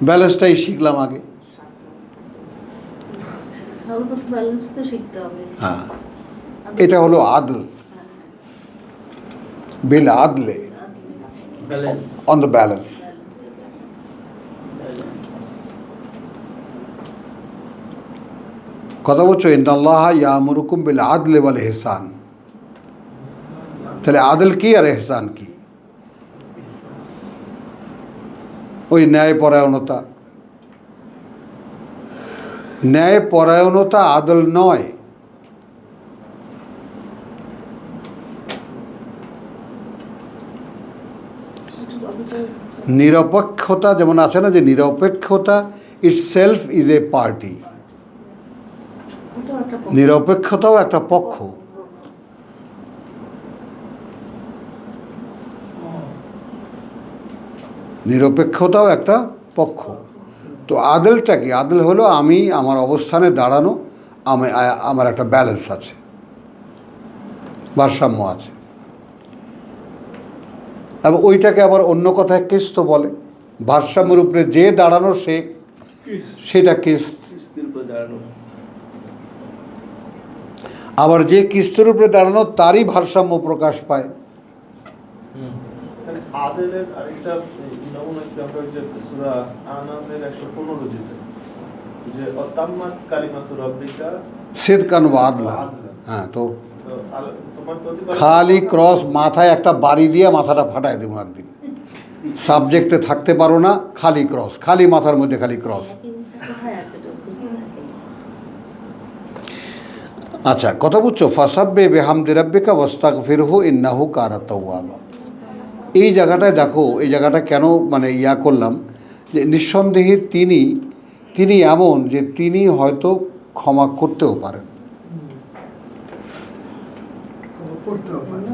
ব্যালেন্সটাই শিখলাম আগে, সবার প্রতি ব্যালেন্স তো শিখতে হবে। হ্যাঁ, এটা হলো আদল, বিল আদলে, ব্যালেন্স। On the balance. কথা বলছো, ইন্নাল্লাহ ইয়ামুরুকুম বিল আদলি ওয়াল ইহসান। তাহলে আদল কি আর ইহসান কি? ওই ন্যায়পরায়ণতা। ন্যায়পরায়ণতা আদল নয়। নিরপেক্ষতা যেমন আছে না, যে নিরপেক্ষতা itself is a party. নিরপেক্ষতাও একটা পক্ষ। নিরপেক্ষতাও একটা পক্ষ। তো আদলটা কি? আদল হলো আমি আমার অবস্থানে দাঁড়ানো, আমার একটা ব্যালেন্স আছে, ভারসাম্য আছে। এবং ওইটাকে আবার অন্য কথায় কিস্ত বলে। ভারসাম্যের উপরে যে দাঁড়ানো সেটা কিস্ত। আবার যে কিস্তের উপরে দাঁড়ানো তারই ভারসাম্য প্রকাশ পায়। আদেলের আরেকটা নমুনা কি আমরা যে সূরা আনামের 115 যেটা, যে অতাম্মাত কালিমাতু রাব্বিকা সিদকান ওয়া আদলা। হ্যাঁ, তো তোমার প্রতিপালক খালি ক্রস মাথায় একটা বাড়ি দিয়ে মাথাটা ফাটাই দেবো একদিন। সাবজেক্টে থাকতে পারো না, খালি ক্রস, খালি মাথার মধ্যে খালি ক্রস। কোথায় আছে তো বুঝতে পারছি। আচ্ছা, কথা বুঝছো? ফাসাব্বে বিহামদি রাব্বিকা ওয়াস্তাগফিরহু ইন্নাহু কানা তাওয়াবা। এই জায়গাটায় দেখো, এই জায়গাটা কেন মানে ইয়া করলাম, যে নিঃসন্দেহে তিনি এমন যে তিনি হয়তো ক্ষমা করতেও পারেন,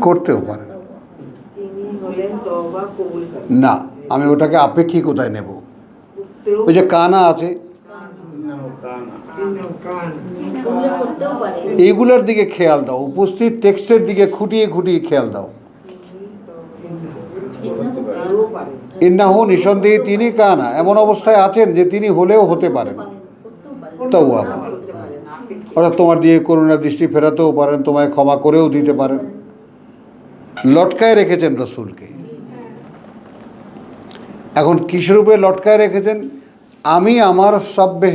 করতেও পারেন। তিনি হলেন তওবা কবুল করেন। না, আমি ওটাকে আপেক্ষিকতায় নেব। করতেও ওই যে কানা আছে, করতেও পারে। এইগুলোর দিকে খেয়াল দাও, উপস্থিত টেক্সটের দিকে খুঁটিয়ে খুঁটিয়ে খেয়াল দাও। করতেও পারেন। ইন্নাহু, নিঃসন্দেহে তিনি কানা, এমন অবস্থায় আছেন যে তিনি হলেও হতে পারেন তাওয়াবা। করতে পারেন আপেক্ষিক। অর্থাৎ তোমার দিয়ে করুণা দৃষ্টি ফেরাতেও পারেন, তোমায় ক্ষমা করেও দিতে পারেন। লটকায় রেখেছেন রসুলকে। এখন কিসের উপরে লটকায় রেখেছেন? আমি আমার সব্যে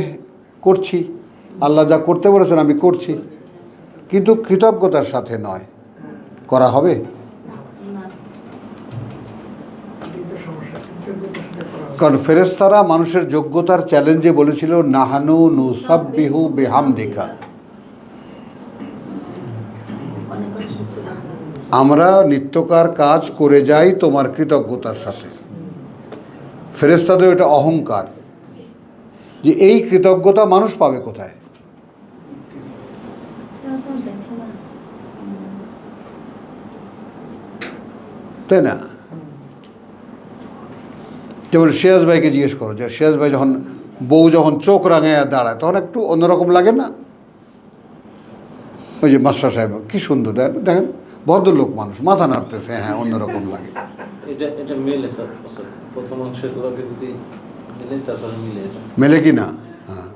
করছি, আল্লাহ যা করতে বলেছেন আমি করছি, কিন্তু কৃতজ্ঞতার সাথে নয়। করা হবে? কারণ ফেরেশতারা মানুষের যোগ্যতার চ্যালেঞ্জে বলেছিল নাহানু নুসাব্বিহু বিহামদিকা, আমরা নিত্যকার কাজ করে যাই তোমার কৃতজ্ঞতার সাথে। ফেরেশতাদের এটা অহংকার যে এই কৃতজ্ঞতা মানুষ পাবে কোথায়? তাই না? যেমন শেয়াজ ভাইকে জিজ্ঞেস করো, যে শেয়াজ ভাই যখন বউ যখন চোখ রাঙায় দাঁড়ায় তখন একটু অন্যরকম লাগে না? ওই যে মাস্টার সাহেব কি সুন্দর দেখেন, ভদ্রলোক মানুষ মাথা নাড়তেছে, হ্যাঁ অন্যরকম লাগে। এটা মিলে স্যার, প্রথম অংশগুলোকে যদি মিলে তারপরে মিলে এটা মেলে কি না? হ্যাঁ,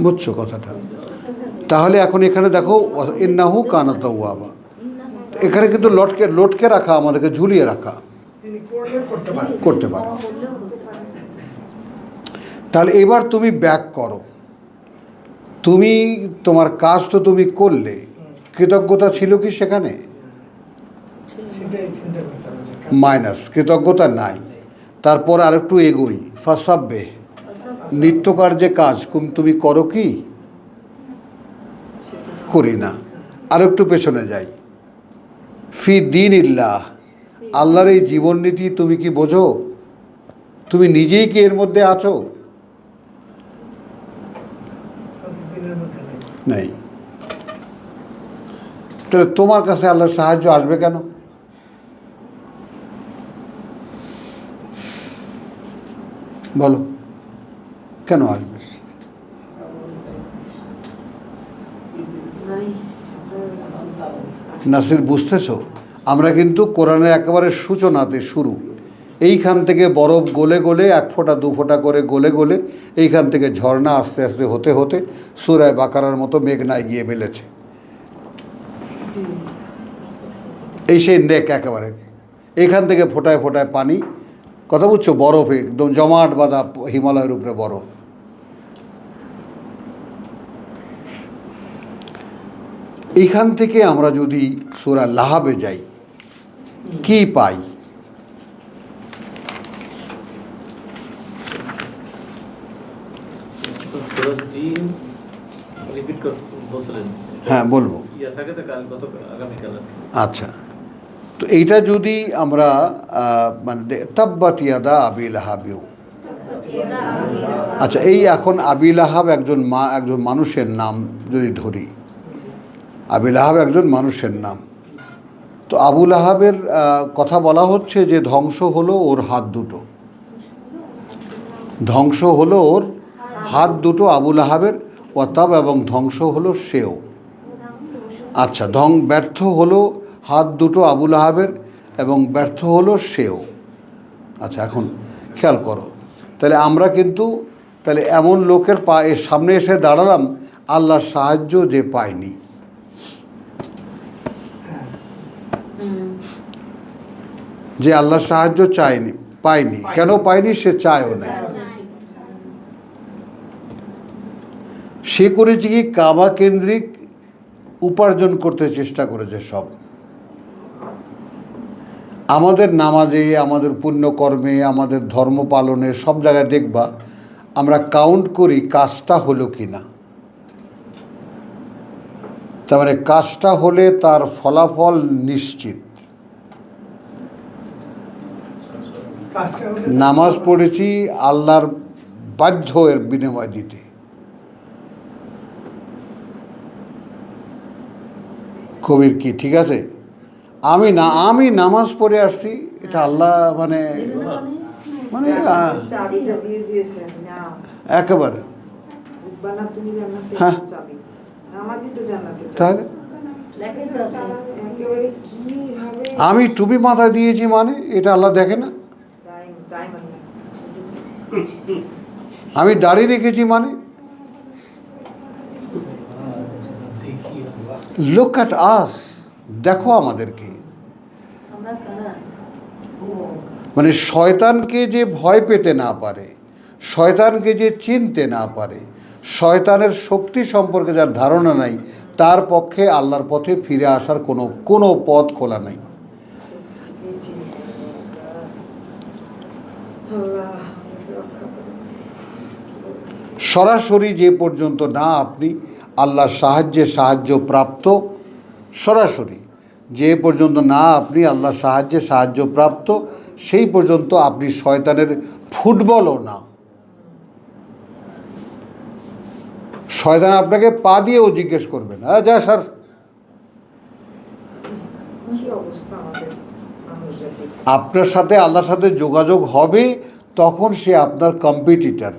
বুঝছো কথাটা? তাহলে এখন এখানে দেখো ইন্নাহু কানা তাওয়াবা, এখানে কিন্তু লটকে রাখা, আমাদেরকে ঝুলিয়ে রাখা করতে পারে। তাহলে এবার তুমি ব্যাক করো, তুমি তোমার কাজ তো তুমি করলে, কৃতজ্ঞতা ছিল কি সেখানে? মাইনাস, কৃতজ্ঞতা নাই। তারপর আরেকটু এগোই, ফাসাব্বে, নিত্যকার যে কাজ তুমি করো কি? করি না। আরেকটু পেছনে যাই, ফি দিন ইল্লাহ, আল্লাহর এই জীবন নীতি তুমি কি বোঝো? তুমি নিজেই কি এর মধ্যে আছো? নেই। তাহলে তোমার কাছে আল্লাহর সাহায্য আসবে কেন? বলো, কেন আসবে? নাসির বুঝতেছো? আমরা কিন্তু কোরআনের একেবারে সূচনাতে শুরু, এইখান থেকে বরফ গলে গলে 1 ফোঁটা 2 ফোঁটা করে গলে গলে এইখান থেকে ঝর্ণা আস্তে আস্তে হতে হতে সূরা বাকারার মতো মেঘনায় গিয়ে মেলেছে। এই সেই নেক একেবারে এইখান থেকে ফোঁটায় ফোঁটায় পানি, কথা বুঝছো, বরফে একদম জমাট বাঁধা হিমালয়ের উপরে বরফ। এইখান থেকে আমরা যদি সূরা লাহাবে যাই কি পাই? জিন রিপিট বলছিলেন, হ্যাঁ বলবো। ইয়া থাকে তো কাল গত আগামীকাল। আচ্ছা, তো এইটা যদি আমরা মানে তাব্বাত ইয়াদা আবি লাহাবিউ, আচ্ছা এই এখন আবি লাহাব একজন মানুষের নাম যদি ধরি, আবি লাহাব একজন মানুষের নাম, তো আবু লাহাবের কথা বলা হচ্ছে যে ধ্বংস হলো ওর হাত দুটো, ধ্বংস হলো ওর হাত দুটো আবু লাহাবের, ওয়াতাব, এবং ধ্বংস হলো সেও। আচ্ছা, ব্যর্থ হলো হাত দুটো আবু লাহাবের এবং ব্যর্থ হলো সেও। আচ্ছা এখন খেয়াল করো, তাহলে আমরা কিন্তু তাহলে এমন লোকের সামনে এসে দাঁড়ালাম আল্লাহর সাহায্য যে পায়নি। যে আল্লাহর সাহায্য পায়নি, কেন পায়নি? সে চায়ও না। সে করেছে কি, কাবা কেন্দ্রিক উপার্জন করতে চেষ্টা করেছে সব। আমাদের নামাজে, আমাদের পুণ্যকর্মে, আমাদের ধর্ম পালনে সব জায়গায় দেখবা আমরা কাউন্ট করি কাজটা হলো কি না। তার মানে কাজটা হলে তার ফলাফল নিশ্চিত। নামাজ পড়েছি আল্লাহর বাধ্য এর বিনিময় দিতে। কবির কি ঠিক আছে? আমি নামাজ পড়ে আসছি, এটা আল্লাহ মানে মানে চাবিটা দিয়ে দিয়েছেন না একেবারে। বানা তুমি জান্নাতে হ্যাঁ। চাবি, নামাজই তো জান্নাতে চাবি। তাহলে লেখাই তো আছে। একেবারে কিভাবে আমি টুপি মাথায় দিয়েছি মানে এটা আল্লাহ দেখে না? তাই মানে আমি দাড়ি রেখেছি মানে? লুক অ্যাট আস, দেখো আমাদেরকে। আমরা কারা? মানে শয়তানকে যে ভয় পেতে না পারে, শয়তানকে যে চিনতে না পারে, শয়তানের শক্তি সম্পর্কে যার ধারণা নাই, তার পক্ষে আল্লাহর পথে ফিরে আসার কোনো পথ খোলা নাই। আল্লাহ রক্ষা করুন। সরাসরি যে পর্যন্ত না আপনি আল্লাহর সাহায্য প্রাপ্ত, সরাসরি যে পর্যন্ত না আপনি আল্লাহর সাহায্য প্রাপ্ত, সেই পর্যন্ত আপনি শয়তানের ফুটবলও না। শয়তান আপনাকে পা দিয়েও জিজ্ঞেস করবে না, যা স্যার। কি অবস্থা আমাদের মানুষ জাতির। আপনার সাথে আল্লাহর সাথে যোগাযোগ হবে তখন সে আপনার কম্পিটিটর।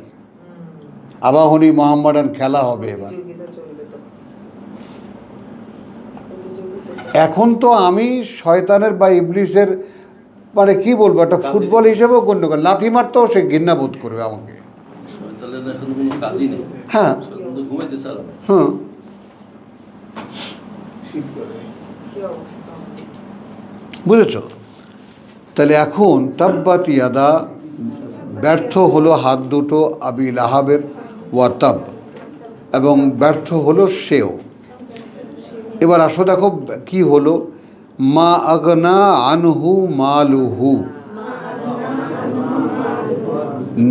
আবাহনী মোহাম্মদান খেলা হবে এবার। প্রতিযোগিতা চলবে তো। প্রতিযোগিতা এখন তো আমি শয়তানের বা ইবলিসের মানে কি বলবো, একটা ফুটবল হিসেবেও গণ্য করে, লাথি মারতেও সে ঘৃণাবোধ করবে আমাকে। শয়তানের এখন কোনো কাজই নেই। হ্যাঁ শয়তান তো ঘুমাইতে চায় না। হ্যাঁ, কি অবস্থা আমাদের। বুঝেছ? তাহলে এখন তাব্বাত ইয়াদা, ব্যর্থ হলো হাত দুটো আবি লাহাবের, ওয়াতাব, এবং ব্যর্থ হলো সেও। এবার আসো দেখো কি হলো, মা আগনা আনহু মালুহু,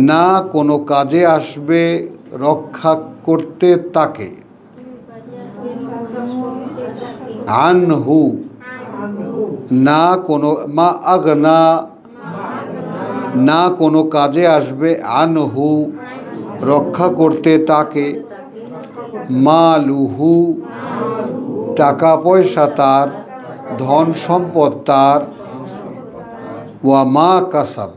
না কোনো কাজে আসবে রক্ষা করতে তাকে, আনহু, না কোনো, মা আগনা, না কোনো কাজে আসবে, আনহু, রক্ষা করতে তাকে, মালুহু, টাকা পয়সা তার, ধন সম্পদ তার, ওয়া মা কাসাব,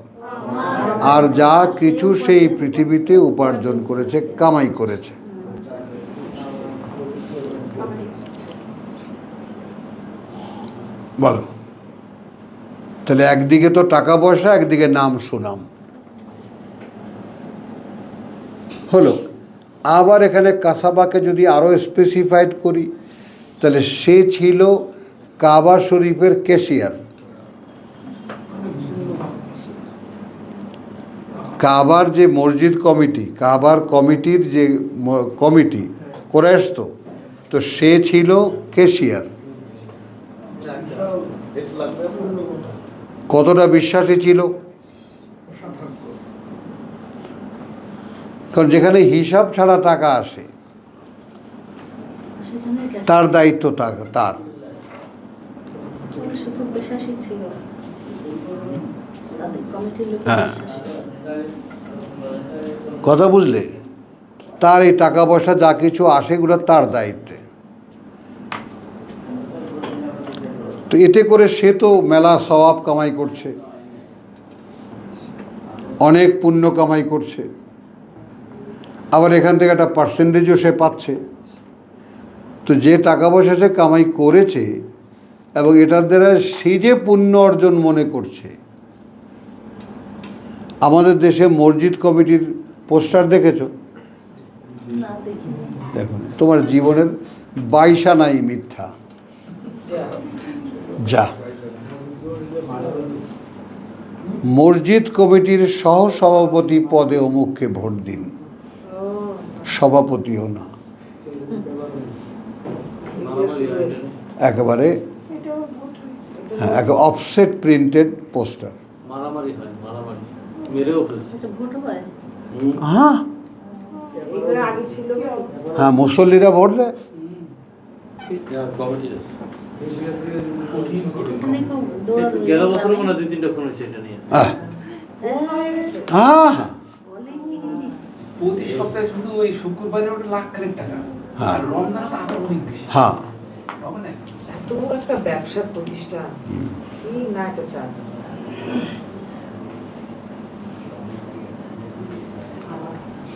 আর যা কিছু সেই পৃথিবীতে উপার্জন করেছে, কামাই করেছে। বলো তাহলে একদিকে তো টাকা পয়সা, একদিকে নাম সুনাম হলো। আবার এখানে কাসাবাকে যদি আরও স্পেসিফাইড করি, তাহলে সে ছিল কাবা শরীফের ক্যাশিয়ার। কাবার যে মসজিদ কমিটি, কাবার কমিটির যে কমিটি করে আসতো, তো সে ছিল ক্যাশিয়ার। কতটা বিশ্বাসী ছিল? কারণ যেখানে হিসাব ছাড়া টাকা আসে, সেখানে cash- তার দায়িত্ব তার। সে খুব বিশ্বাসী ছিল, তাদের কমিটির লোক হ্যাঁ। বিশ্বাসী। কথা বুঝলে? তার এই টাকা পয়সা যা কিছু আসে এগুলো তার দায়িত্বে। তো এতে করে সে তো মেলা সওয়াব কামাই করছে, অনেক পুণ্য কামাই করছে, আবার এখান থেকে একটা পার্সেন্টেজও সে পাচ্ছে। তো যে টাকা পয়সা সে কামাই করেছে এবং এটার দ্বারা সে যে পুণ্য অর্জন মনে করছে। আমাদের দেশে মসজিদ কমিটির পোস্টার দেখেছো? না, দেখিনি। দেখুন, তোমার জীবনের বাইশা নাই মিথ্যা। যা মসজিদ কমিটির সহসভাপতি পদে অমুককে ভোট দিন, সভাপতিও না, একেবারে এটাও ভোট হয়। হ্যাঁ, এক অফসেট প্রিন্টেড পোস্টার। মারামারি হয়, মারামারি মেরেও ফেলছে। এটা ভোট হয়? হ্যাঁ এগুলো আগে ছিল কি? হ্যাঁ, মুসল্লিরা ভোট দেয়। কমিটি আছে। এখানে খুব দৌড়াদৌড়ি গেল বছর লাগে। মনে হয় 2-3টা খুন হয়েছে এটা নিয়ে। হ্যাঁ হ্যাঁ, হ্যাঁ বলে কি? প্রতি সপ্তাহে শুধু ওই শুক্রবারে ওটা লাখ খানেক টাকা, হ্যাঁ। আর রমজান তো আরো অনেক বেশি। হ্যাঁ হবে না? এত বড় একটা ব্যবসার প্রতিষ্ঠান, কি না এটা চান?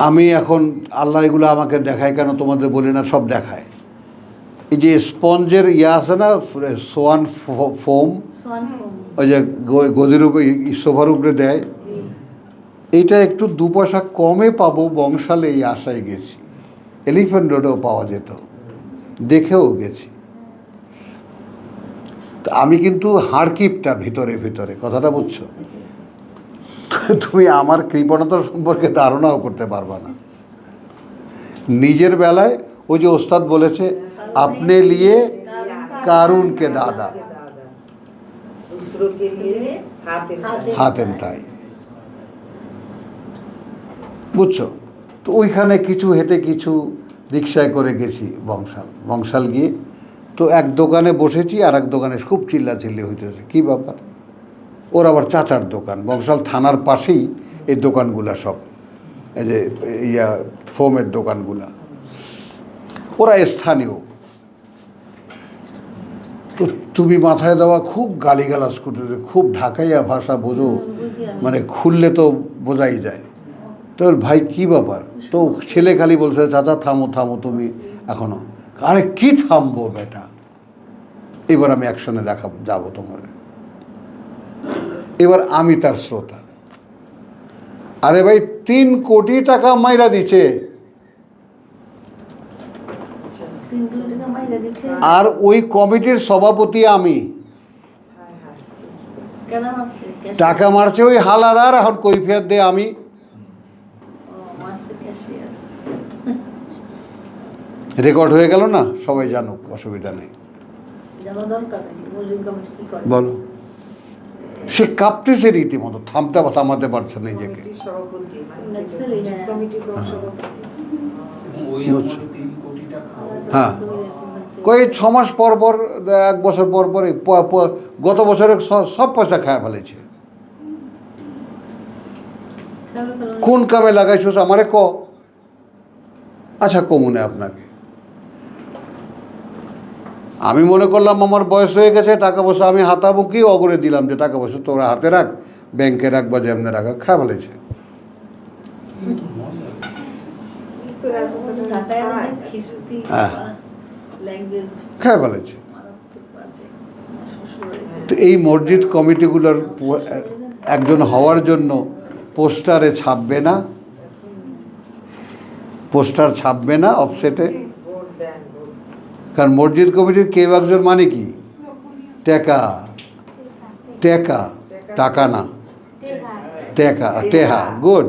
আমি এখন আল্লাহ এগুলো আমাকে দেখায় কেন তোমাদের বলি না, সব দেখায়। এই যে স্পঞ্জের ইয়ে আছে না, সোয়ান ফোম, সোয়ান ফোম। ওই যে গদির উপরে সোফার উপরে দেয়, জি। এইটা একটু 2 পয়সা কমে পাবো বংশালে এই আশায় গেছি। এলিফ্যান্ট রোডেও পাওয়া যেত, দেখেও গেছি। তো আমি কিন্তু হাড়কিপটা ভিতরে ভিতরে, কথাটা বুঝছো? তুমি আমার কৃপণতা সম্পর্কে ধারণাও করতে পারবা না। নিজের বেলায় ওই যে ওস্তাদ বলেছে, আপনি লিয়ে কারুনকে দাদা, दूसरों के लिए हाथ হাতেন তাই। বুঝছো? তো ওইখানে কিছু হেঁটে কিছু রিক্সায় করে গেছি বংশাল গিয়ে। তো এক দোকানে বসেছি, আর এক দোকানে খুব চিল্লাচিল্লি হইতেছে। কী ব্যাপার? ওর আবার চাচার দোকান, বংশাল থানার পাশেই এই দোকানগুলা সব, এই যে ফোমের দোকানগুলা, ওরা স্থানীয়। তো তুমি মাথায় দেওয়া খুব গালিগালাজ করতেছে, খুব ঢাকাইয়া ভাষা বোঝো, বুঝি আমি। মানে খুললে তো বোঝাই যায়। তো ভাই কী ব্যাপার? তো ছেলে খালি বলছে, চাচা থামো থামো তুমি এখনো। আরে কি থামবো বেটা, এবার আমি অ্যাকশনে যাবো তোমার। এবার আমি তার শ্রোতা। আরে ভাই 3 কোটি টাকা মাইরা দিছে, 3 কোটি টাকা মাইরা দিচ্ছে। আর ওই কমিটির সভাপতি আমি। কেন মারছে? Cash- টাকা মারছে ওই হালার, আর এখন কৈফিয়ত দে আমি। ও, মারছে ক্যাশিয়ার। রেকর্ড হয়ে গেল না, সবাই জানুক, অসুবিধা নেই। জানা দরকার নেই, মসজিদ কমিটি কি করে? বলো। সে কাঁপতেছে রীতিমতো, থামাতে পারছে না নিজেকে। কমিটির সভাপতি মানে Naturally, হ্যাঁ। কমিটির সভাপতি। ওই বুঝছো। আমার 3 কোটি টাকা। হ্যাঁ। তুমি এরকম হচ্ছে। কই 6 মাস পর পর, 1 বছর পর পর গত বছরে সব পয়সা খায় ফেলেছে। খেলো, খেলো। কোন কামে লাগাইছো আমারে ক। আচ্ছা কমুনে আপনাকে, আমি মনে করলাম আমার বয়স হয়ে গেছে, টাকা পয়সা আমি হাতামুখি অগরে দিলাম যে টাকা পয়সা তোরা হাতে রাখ, ব্যাংকে রাখ বা যেমনে রাখা, খায় ফেলেছে। কি করে এত টাকা ঢাকায় খায়? আমাদের খিস্তি হ্যাঁ। ল্যাঙ্গুয়েজ খায় ফেলেছে। মারাত্মক বাজে। আমার শ্বশুরের। তো এই মসজিদ কমিটিগুলোর একজন হওয়ার জন্য পোস্টারে ছাপবে না, পোস্টার ছাপবে না অফসেটে? ভোট দেন ভোট। কারণ মসজিদ কমিটির কেউ একজন মানে কি? টেকা, টেকা, টাকা না, টেকা, টেহা, গুড।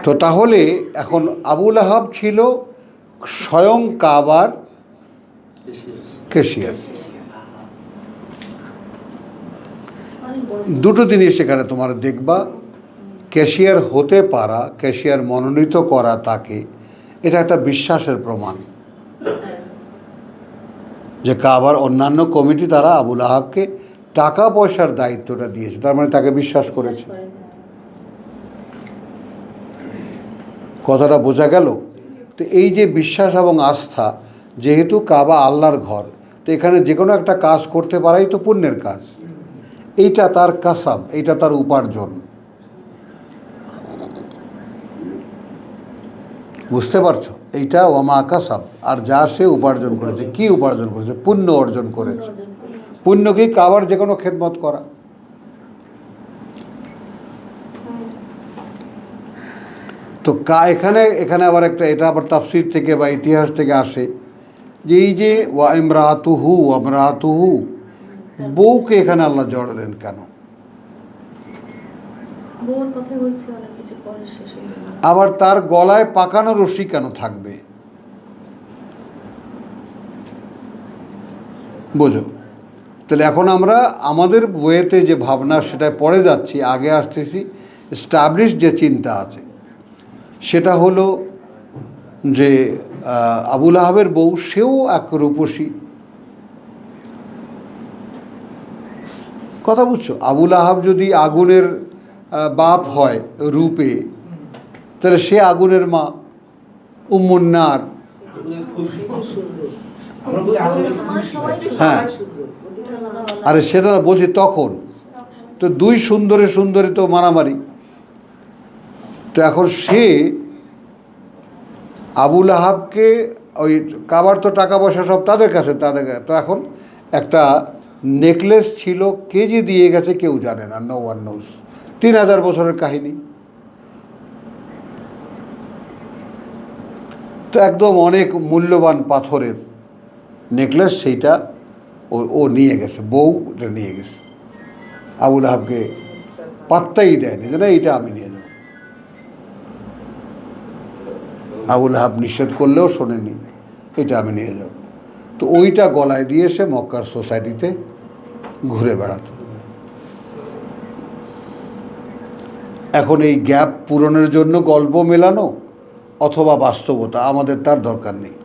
তো তাহলে এখন আবুল আহাব ছিল স্বয়ং কাবার ক্যাশিয়ার। অনেক বড় দুটো জিনিস সেখানে তোমার দেখবা, ক্যাশিয়ার হতে পারা, ক্যাশিয়ার মনোনীত করা তাকে, এটা একটা বিশ্বাসের প্রমাণ হ্যাঁ। যে কাবার অন্যান্য কমিটি তারা আবুল আহাবকে টাকা পয়সার দায়িত্বটা দিয়েছে, তার মানে তাকে বিশ্বাস করেছে। করে। কথাটা বোঝা গেল? তো এই যে বিশ্বাস এবং আস্থা, যেহেতু কাবা আল্লাহর ঘর, তো এখানে যে কোনো একটা কাজ করতে পারাই তো পুণ্যের কাজ। এইটা তার কাসাব, এইটা তার উপার্জন। বুঝতে পারছো? এইটা ওয়ামা কাসাব, আর যা সে উপার্জন করেছে। কি উপার্জন করেছে? পুণ্য অর্জন করেছে। অর্জন করেছে। পুণ্যকেই কাবার যে কোনো খেদমত করা। তো এখানে এখানে আবার একটা, এটা আবার তাফসীর থেকে বা ইতিহাস থেকে আসে যে এই যে ওয়া ইমরাতুহু আমরাতুহু, বউকে এখানে আল্লাহ জড়ালেন কেন? বউর কথা বলছি, অনেক কিছু পরে শেষ হয়ে গেল। আবার তার গলায় পাকানো রশি কেন থাকবে? বোঝো? তাহলে এখন আমরা আমাদের বইয়েতে যে ভাবনা সেটায় পড়ে যাচ্ছি, আগে আসতেছি। এস্টাবলিশ যে চিন্তা আছে সেটা হলো যে আবুল আহাবের বউ সেও এক রূপসী। কথা বুঝছো? আবুল আহাব যদি আগুনের বাপ হয় রূপে, তাহলে সে আগুনের মা, উম্মুন্নার। খুব সুন্দর। আমরা বলি আগুনের আমার সবাই হ্যাঁ, সুন্দর প্রতিটা আলাদা আলাদা। আরে সেটা না বলছি, তখন তো দুই সুন্দরী তো মারামারি। তো এখন সে আবুল আহাবকে, ওই কাবার তো টাকা পয়সা সব তাদের কাছে, তো এখন একটা নেকলেস ছিল, কে যে দিয়ে গেছে কেউ জানে না, নো ওয়ান নোজ। 3000 বছরের কাহিনী। তো একদম অনেক মূল্যবান পাথরের নেকলেস, সেইটা ও নিয়ে গেছে, বউ এটা নিয়ে গেছে। আবুল আহাবকে পাত্তাই দেয়নি যে না এইটা আমি নিয়ে যাব। আবুল আহাব নিষেধ করলেও শোনেনি, এটা আমি নিয়ে যাব। তো ওইটা গলায় দিয়ে সে মক্কার সোসাইটিতে ঘুরে বেড়াতো। এখন এই গ্যাপ পূরণের জন্য গল্প মেলানো অথবা বাস্তবতা, আমাদের তার দরকার নেই।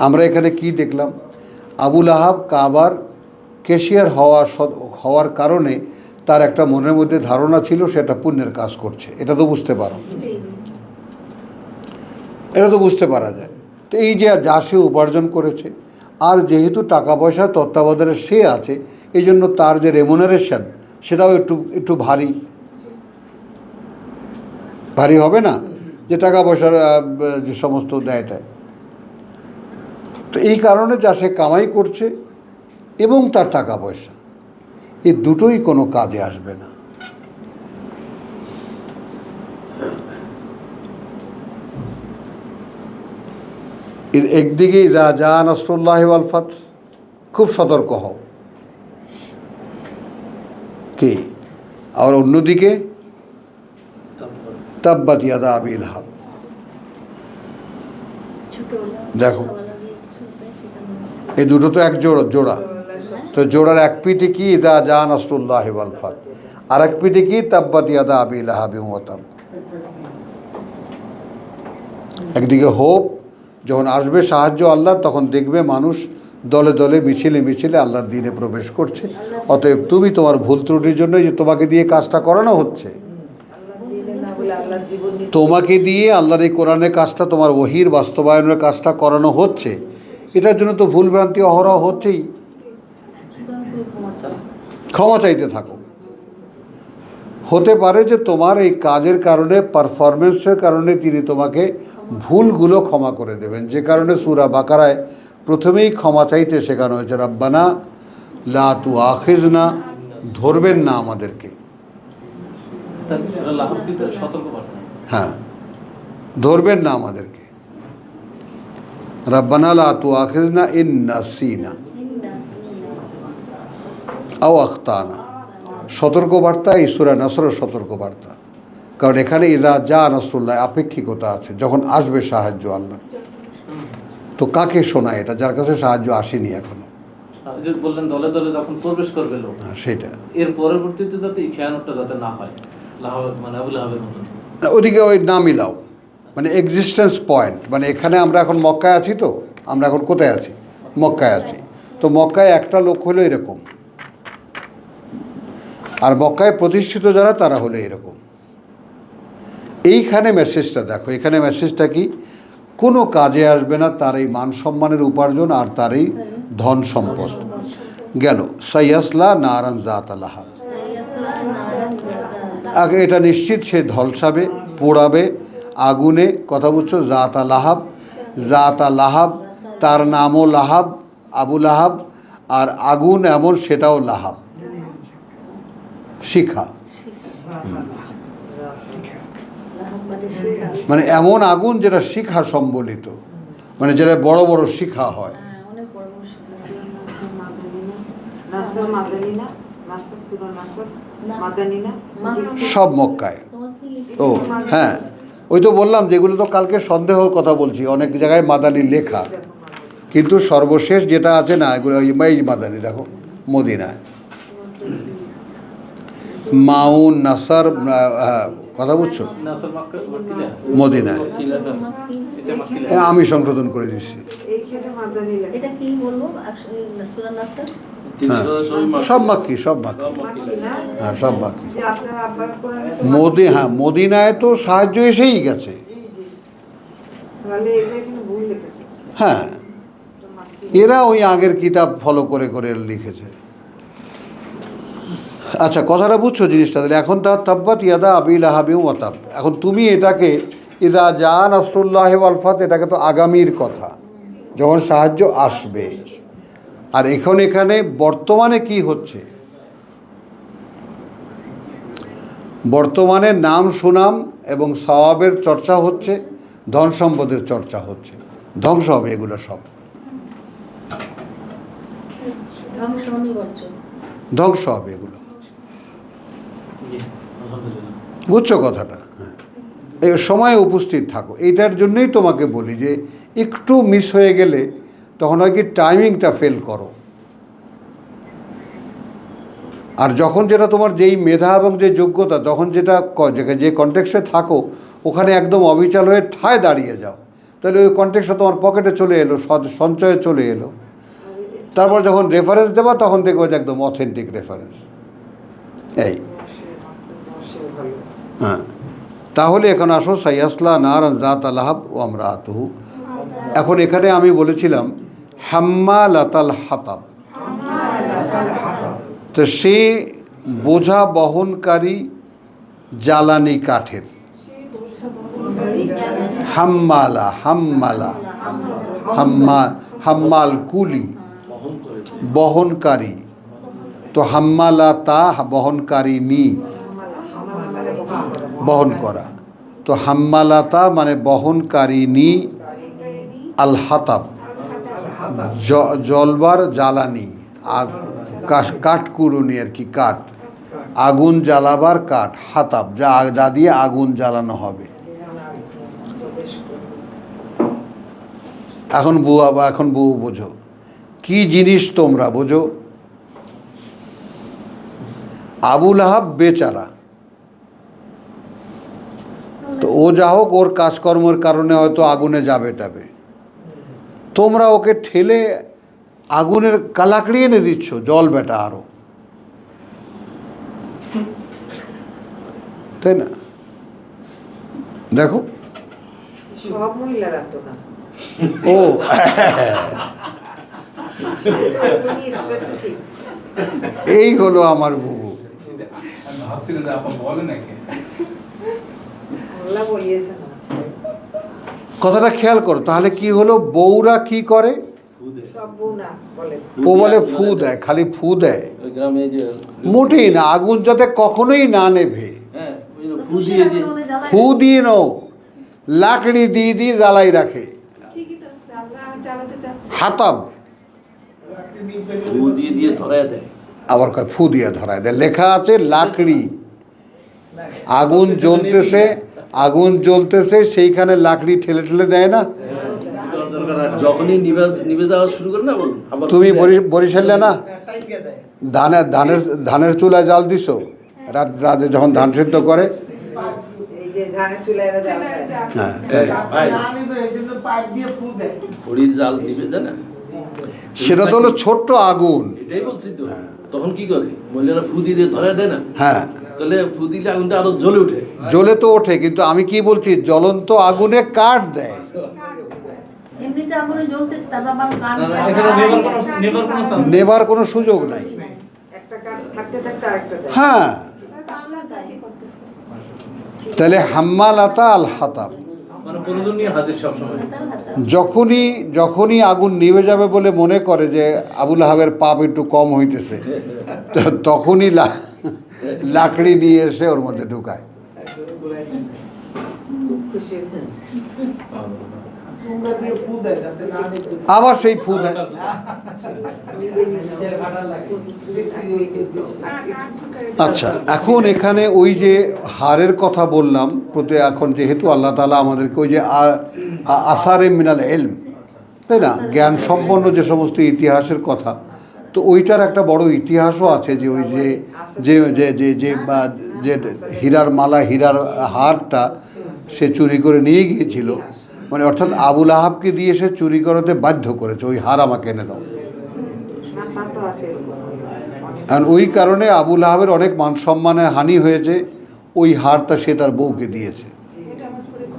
আমরা এখানে কি দেখলাম? আবুল আহাব কাবার ক্যাশিয়ার হওয়ার কারণে তার একটা মনের মধ্যে ধারণা ছিল সেটা পুণ্যের কাজ করছে। এটা তো বুঝতে পারো, এটা তো বুঝতে পারা যায়। তো এই যে যা সে উপার্জন করেছে, আর যেহেতু টাকা পয়সা তত্ত্বাবধানে সে আছে, এই জন্য তার যে রেমুনারেশন সেটাও একটু ভারী ভারী হবে না, যে টাকা পয়সার যে সমস্ত দেয়টায়। তো এই কারণে যা সে কামাই করছে এবং তার টাকা পয়সা, এই দুটোই কোনো কাজে আসবে না। একদিকে যা নাসরুল্লাহ ওয়াল ফাত, খুব সতর্ক হও কি, আর অন্যদিকে তাব্বাত ইয়াদা আবি লাহাব। দেখো এই দুটো তো এক জোড়া। তো জোড়ার এক পিঠে কি যা নাসরুল্লাহ ওয়াল ফাত, আর এক পিঠে কি তাব্বাত ইয়াদা আবি লাহাব ওয়া তাব। একদিকে হোপ, যখন আসবে সাহায্য আল্লাহ, তখন দেখবে মানুষ দলে দলে মিছিলে মিছিলে আল্লাহর দ্বীনে প্রবেশ করছে। অতএব তুমি তোমার ভুল ত্রুটির জন্য যে তোমাকে দিয়ে কাজটা করানো হচ্ছে, তোমাকে দিয়ে আল্লাহর এই কোরআনের কাজটা, তোমার ওহির বাস্তবায়নের কাজটা করানো হচ্ছে, এটার জন্য তো ভুল ভ্রান্তি অহরহ হচ্ছেই। ক্ষমা চাইতে থাকো। হতে পারে যে তোমার এই কাজের কারণে, পারফরমেন্সের কারণে তিনি তোমাকে ভুলগুলো ক্ষমা করে দেবেন, যে কারণে সূরা বাকারায় প্রথমেই ক্ষমা চাইতে শেখানো হয়েছে, রাব্বানা লা তুআখিজনা, ধরবেন না আমাদেরকে। তার সূরা লাহব দিতে সতর্কবার্তা। হ্যাঁ, ধরবেন না আমাদেরকে। রাব্বানা লা তুআখিজনা ইন নাসিনা আও আখতানা, সতর্কবার্তা এই সূরা নাসরের সতর্কবার্তা। কারণ এখানে ইযা জা নাসরুল্লাহ, আপেক্ষিকতা আছে, যখন আসবে সাহায্য আল্লাহ। তো কাকে শোনায় এটা, যার কাছে সাহায্য আসেনি এখনো? আর যে বললেন দলে দলে যখন প্রবেশ করবে লোক, সেটা এর পরবর্তীতে যাতে এই খেয়ানতটা যাতে না হয়, লাহব মানে আবু লাহাবের মতন। ওদিকে ওই না মিলাও, মানে এক্সিস্টেন্স পয়েন্ট, মানে এখানে আমরা এখন মক্কায় আছি, তো আমরা এখন কোথায় আছি? মক্কায় আছি। তো মক্কায় একটা লোক হলো এরকম, আর মক্কায় প্রতিষ্ঠিত যারা তারা হলো এরকম। এইখানে মেসেজটা দেখো, এখানে মেসেজটা কি? কোনো কাজে আসবে না তার এই মান সম্মানের উপার্জন আর তার এই ধন সম্পদ। গেল সাইয়াসলা নারান জাতা লাহাব, আগে এটা নিশ্চিত সে ঝলসাবে, পোড়াবে আগুনে। কথা বুঝছো? জাতা লাহাব, জাতা লাহাব, তার নামও লাহাব, আবু লাহাব, আর আগুন এমন সেটাও লাহাব, শিখা। মানে এমন আগুন যেটা শিখা সম্বলিত, মানে যেটা বড় বড় শিখা হয়। নাসর মাদানী না? নাসর সূরা নাসর মাদানী না? সব মক্কায়। ও হ্যাঁ, ওই তো বললাম যেগুলো তো কালকে সন্দেহর কথা বলছি, অনেক জায়গায় মাদানী লেখা, কিন্তু সর্বশেষ যেটা আছে না, এগুলো এই মাদানী দেখো মদিনায়। মাউন নাসার, কথা বুঝছো? নাসর মক্কা মক্কিলা, মদিনায়। এটা মক্কিলা। আমি সংশোধন করে দিচ্ছি। এইখানে মাদানী লেখা। এটা কি বলবো সূরা নাসর? সব মাক্কি, সব মাক্কি, মাক্কি না? হ্যাঁ সব মাক্কি। যে আপনার আব্বার কোরআনে তো হ্যাঁ মদিনায় তো সাহায্য এসেই গেছে। জি জি। তাহলে এটা এখানে ভুল লিখেছে। হ্যাঁ, তো মাক্কি এরা ওই আগের কিতাব ফলো করে করে লিখেছে। আচ্ছা, কথাটা বুঝছো জিনিসটা? তাহলে এখন তার তাব্বাত ইয়াদা আবি লাহাবিউ ওয়া তাব, এখন তুমি এটাকে ইযা জা নাসরুল্লাহ ওয়াল ফাত, এটাকে তো আগামীর কথা, যখন সাহায্য আসবে। আর এখন এখানে বর্তমানে কি হচ্ছে? বর্তমানে নাম সুনাম এবং সওয়াবের চর্চা হচ্ছে, ধন সম্পদের চর্চা হচ্ছে। ধ্বংস হবে এগুলো সব, ধ্বংস অনিবার্য। ধ্বংস হবে এগুলো। জি, আলহামদুলিল্লাহ। বুঝছো কথাটা? হ্যাঁ, এই সময়ে উপস্থিত থাকো। এইটার জন্যই তোমাকে বলি যে একটু মিস হয়ে গেলে তখন হয় কি, টাইমিংটা ফেল করো। আর যখন যেটা তোমার যেই মেধা এবং যে যোগ্যতা, তখন যেটা যে কনটেক্সটে থাকো ওখানে একদম অবিচল হয়ে ঠায় দাঁড়িয়ে যাও, তাহলে ওই কনটেক্সটটা তোমার পকেটে চলে এলো, সঞ্চয়ে চলে এলো। তারপর যখন রেফারেন্স দেবা তখন দেখবো যে একদম অথেন্টিক রেফারেন্স। এই হ্যাঁ, তাহলে এখন আসো সাইয়াসলা নারান জাতা লাহাব ও আমরাতুহু। এখন এখানে আমি বলেছিলাম হাম্মালাতাল হাতাব, তো সে বোঝা বহনকারী জ্বালানি কাঠের। হাম্মালা, হাম্মালা, হাম্মাল কুলি, বহনকারী। তো হাম্মালাতা বহনকারিনী, বহন করা। তো হাম্মালাতা মানে বহনকারিনী, আল হাতাব জলবার জ্বালানি, কাঠকুড়ুনি আর কি, কাঠ, আগুন জ্বালাবার কাঠ, হাতাব যা দিয়ে আগুন জ্বালানো হবে। এখন বউ বোঝো কি জিনিস, তোমরা বোঝো। আবু লাহাব বেচারা, তো ও যা হোক ওর কাজকর্মের কারণে হয়তো আগুনে যাবে টাবে, তোমরা ওকে ঠেলে আগুনের কালাকড়ি এনে দিচ্ছ, জল বেটা আরো, তাই না? দেখো সব মহিলারা তো না, ও তুমি স্পেসিফিক। এই হলো আমার বুবু। আমি ভাবছিলাম যে আপা বলে নাকি আল্লাহ বলিয়েছে না। কথাটা খেয়াল করো, তাহলে কি হলো, বউরা কি করে? সম্ভব না বলে। ও বলে ফু দেয়, খালি ফু দেয়, ওই গ্রামে যে মোটেই না। আগুন যাতে কখনোই না নেভে, হ্যাঁ ওই না, ফু দিয়ে দিয়ে ফু দিয়ে নো, লাকড়ি দিয়ে দিয়ে জ্বালাই রাখে। ঠিকই তো আছে, আল্লাহ জ্বালাতে চাচ্ছে। হাতাব, ফু দিয়ে দিয়ে ধরায় দেয়। আবার কয় ফু দিয়ে ধরায় দেয়। লেখা আছে লাকড়ি, আগুন জ্বলতেছে, আগুন জ্বলতেছে, সেইখানে লাকড়ি ঠেলে ঠেলে দেয় না। আর যখনই নিভে যাওয়া শুরু করে না আবার তুমি বরিশালে না ধানের চুলায় জাল দিছো, রাতে যখন ধান সিদ্ধ করে, এই যে ধানের চুলায় এরা জ্বালায়। হ্যাঁ, ভাই এই জন্য পাইপ দিয়ে ফু দেয়। খড়ির জাল নিভে যায় না, সেটা তো হলো ছোট্ট আগুন। এটাই বলছি তো। তখন কি করে মহিলারা ফু দিয়ে দিয়ে ধরায় দেয় না, হ্যাঁ, তাহলে ফু দিলে আগুনটা আরো জ্বলে ওঠে। জ্বলে তো ওঠে, কিন্তু আমি কি বলছি, জ্বলন্ত আগুনে কাঠ দেয়। এমনিতে আগুনে জ্বলতেছে, তারপর আবার কাঠ না, এখানে নেবার কোনো chance নেই। নেবার কোনো সুযোগ নাই। একটা কাঠ থাকতে থাকতে আরেকটা দেয়। হ্যাঁ, আল্লাহ কাজই করতেছে। তাহলে হাম্মালাতা আল হাতাব, মানে প্রয়োজন নিয়ে হাজির সবসময়। যখনই আগুন নিভে যাবে বলে মনে করে যে আবুল আহাবের পাপ একটু কম হইতেছে, তখনই লাকড়ি নিয়ে এসে ওর মধ্যে ঢুকায়। খুব খুশি হয়েছে। চুঙ্গা দিয়ে ফু দেয় যাতে না নিতে। আবার সেই ফু দেয়। আচ্ছা, এখন এখানে ওই যে হারের কথা বললাম, এখন যেহেতু আল্লাহ তাআলা আমাদেরকে ওই যে আসারে মিনাল ইলম, তাই না, জ্ঞান সম্পন্ন যে সমস্ত ইতিহাসের কথা, তো ওইটার একটা বড় ইতিহাসও আছে, যে ওই যে যে যে যে যে যে হীরার মালা, হীরার হারটা সে চুরি করে নিয়ে গিয়েছিল, মানে অর্থাৎ আবুল আহাবকে দিয়ে সে চুরি করাতে বাধ্য করেছে, ওই হার আমাকে এনে দাও। তা তো আছে। কারণ ওই কারণে আবুল আহাবের অনেক মান সম্মানের হানি হয়েছে, ওই হারটা সে তার বউকে দিয়েছে।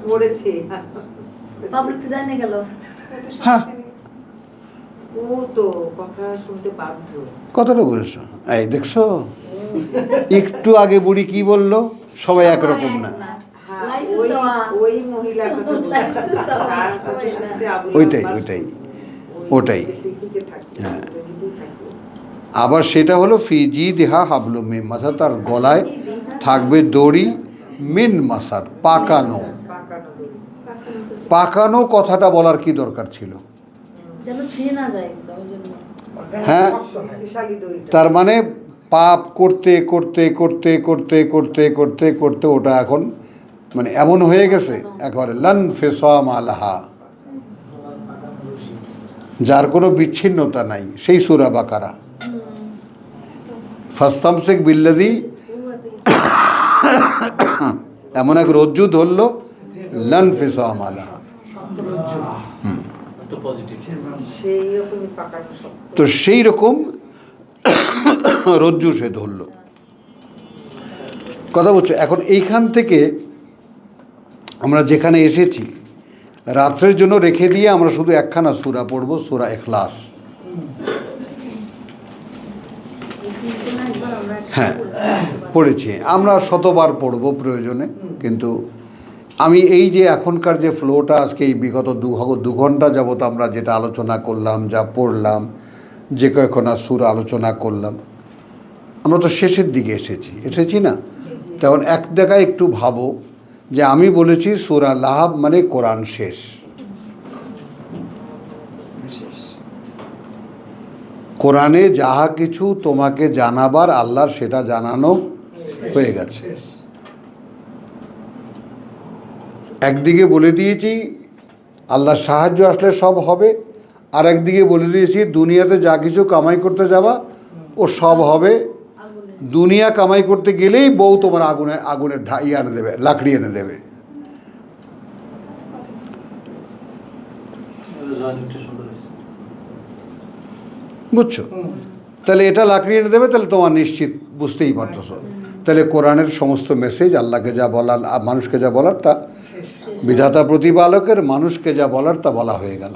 মরেছে। পাবলিক জানে গেল। হ্যাঁ, ও তো কথা শুনতে বাধ্য। কথাটা বলেছো, এই দেখছো, একটু আগে বুড়ি কি বললো, সবাই একরকম না। হ্যাঁ, লাইসেন্স ওই- হওয়া। ওই মহিলার কথা বলছি। লাইসেন্স হওয়া। তার কথা শুনতে আবুল ওইটাই, আব্বাস ওইটাই, ওই ওটাই। বেসিকে থাকে, হ্যাঁ। জমিতেই থাকে। আবার সেটা হলো ফিজি দেহা হাবলু মিন মাসার, তার গলায় থাকবে দড়ি, মিন মাসার, পাকানো। পাকানো দড়ি। পাকানো কথাটা বলার কি দরকার ছিল? যেন ছিঁড়ে না যায় একদম, ওই জন্য। হ্যাঁ, শক্তিশালী দড়িটা। তার মানে পাপ করতে করতে করতে করতে করতে করতে করতে ওটা এখন মানে এমন হয়ে গেছে একেবারে লান ফেসাম আলাহা, যার কোনো বিচ্ছিন্নতা নাই, সেই সূরা বাকারা। ফাস্তামসিক বিল্লাযী, এমন এক রজ্জু ধরল, লান ফেসাম আলাহা। তো পজিটিভ। সেই রকমই পাকানো শক্ত। তো সেই রকম রজ্জু সে ধরল। কথা বলছে, এখন এইখান থেকে আমরা যেখানে এসেছি, রাত্রের জন্য রেখে দিয়ে আমরা শুধু একখানা সূরা পড়ব, সূরা ইখলাস। হ্যাঁ, পড়েছি আমরা, শতবার পড়ব প্রয়োজনে, কিন্তু আমি এই যে এখনকার যে ফ্লোটা, আজকে এই বিগত দু ঘন্টা যাবত আমরা যেটা আলোচনা করলাম, যা পড়লাম, যে কয়েকখানা সূরা আলোচনা করলাম, আমরা তো শেষের দিকে এসেছি না। তখন এক জায়গায় একটু ভাবো যে আমি বলেছি সূরা লাহাব মানে কোরআন শেষ। কোরআনে যাহা কিছু তোমাকে জানাবার আল্লাহর সেটা জানানো হয়ে গেছে। একদিকে বলে দিয়েছি আল্লাহর সাহায্য আসলে সব হবে, আর একদিকে বলে দিয়েছি দুনিয়াতে যা কিছু কামাই করতে যাবা ও সব হবে। দুনিয়া কামাই করতে গেলেই বউ তোমার আগুনের এনে দেবে, লাকড়ি এনে দেবে। বুঝছো? তাহলে এটা লাকড়ি এনে দেবে, তাহলে তোমার নিশ্চিত, বুঝতেই পারতেছ। তাহলে কোরআনের সমস্ত মেসেজ, আল্লাহকে যা বলার, মানুষকে যা বলার, তা বিধাতা প্রতিপালকের মানুষকে যা বলার তা বলা হয়ে গেল।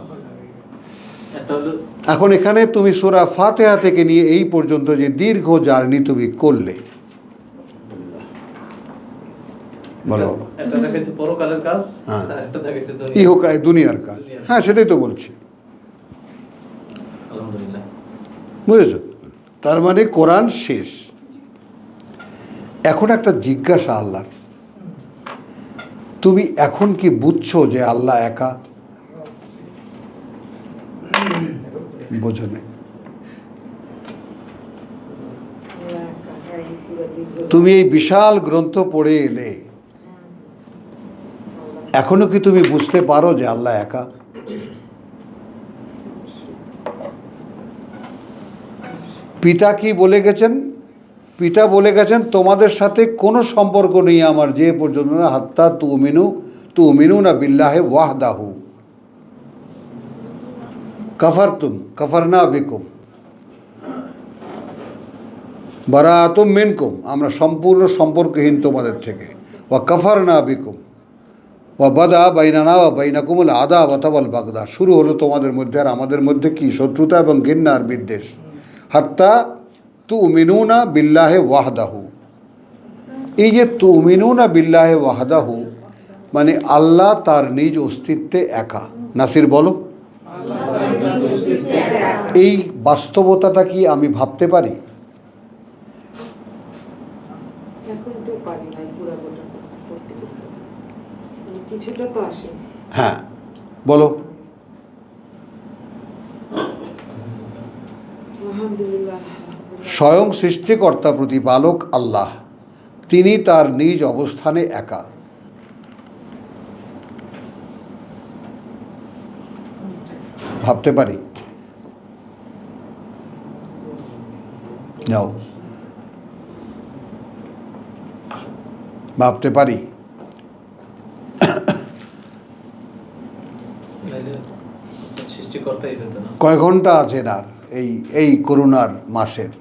এখন এখানে তুমি সূরা ফাতিহা থেকে নিয়ে এই পর্যন্ত যে দীর্ঘ জার্নি তুমি করলে, বলো একটা দেখাচ্ছে পরকালের কাজ, হ্যাঁ, একটা দেখাচ্ছে দুনিয়ার কাজ। হ্যাঁ, সেটাই তো বলছি। বুঝেছ? তার মানে কোরআন শেষ। এখন একটা জিজ্ঞাসা আল্লাহর, তুমি এখন কি বুঝছো যে আল্লাহ একা? বোঝো না। তুমি এই বিশাল গ্রন্থ পড়ে এলে, এখনো কি তুমি বুঝতে পারো যে আল্লাহ একা? পিতা কি বলে গেছেন? পিতা বলে গেছেন তোমাদের সাথে কোনো সম্পর্ক নেই আমার, যে পর্যন্ত না হাত্তা তুমিনু না বিল্লাহে ওয়াহদাহু কাফারনা বিকুম বারাতুম মিনকুম, আমরা সম্পূর্ণ সম্পর্কহীন তোমাদের থেকে। ওয়া কাফারনা বিকুম ওয়া বাদা বাইনানা ওয়া বাইনাকুমুল আদাওয়াতা ওয়াল বাগদা, শুরু হলো তোমাদের মধ্যে আর আমাদের মধ্যে কি? শত্রুতা এবং ঘৃণা আর বিদ্বেষ। হাত্তা তুমিনুনা বিল্লাহে ওয়াহদাহু, এই যে তুমিনুনা বিল্লাহে ওয়াহদাহু মানে আল্লাহ তার নিজ অস্তিত্বে একা। নাসির বলো, এই বাস্তবতাটা কি আমি ভাবতে পারি? এখন তো পারি না পুরো গোটা করতে করতে, কিছুটা তো আসে। হ্যাঁ বলো। আলহামদুলিল্লাহ। স্বয়ং সৃষ্টিকর্তা প্রতিপালক আল্লাহ, তিনি তার নিজ অবস্থানে একা। ভাবতে পারি? নাও, ভাবতে পারি? সৃষ্টিকর্তাই হতো না। কয় ঘন্টা আছে আর এই করোনার মাসের?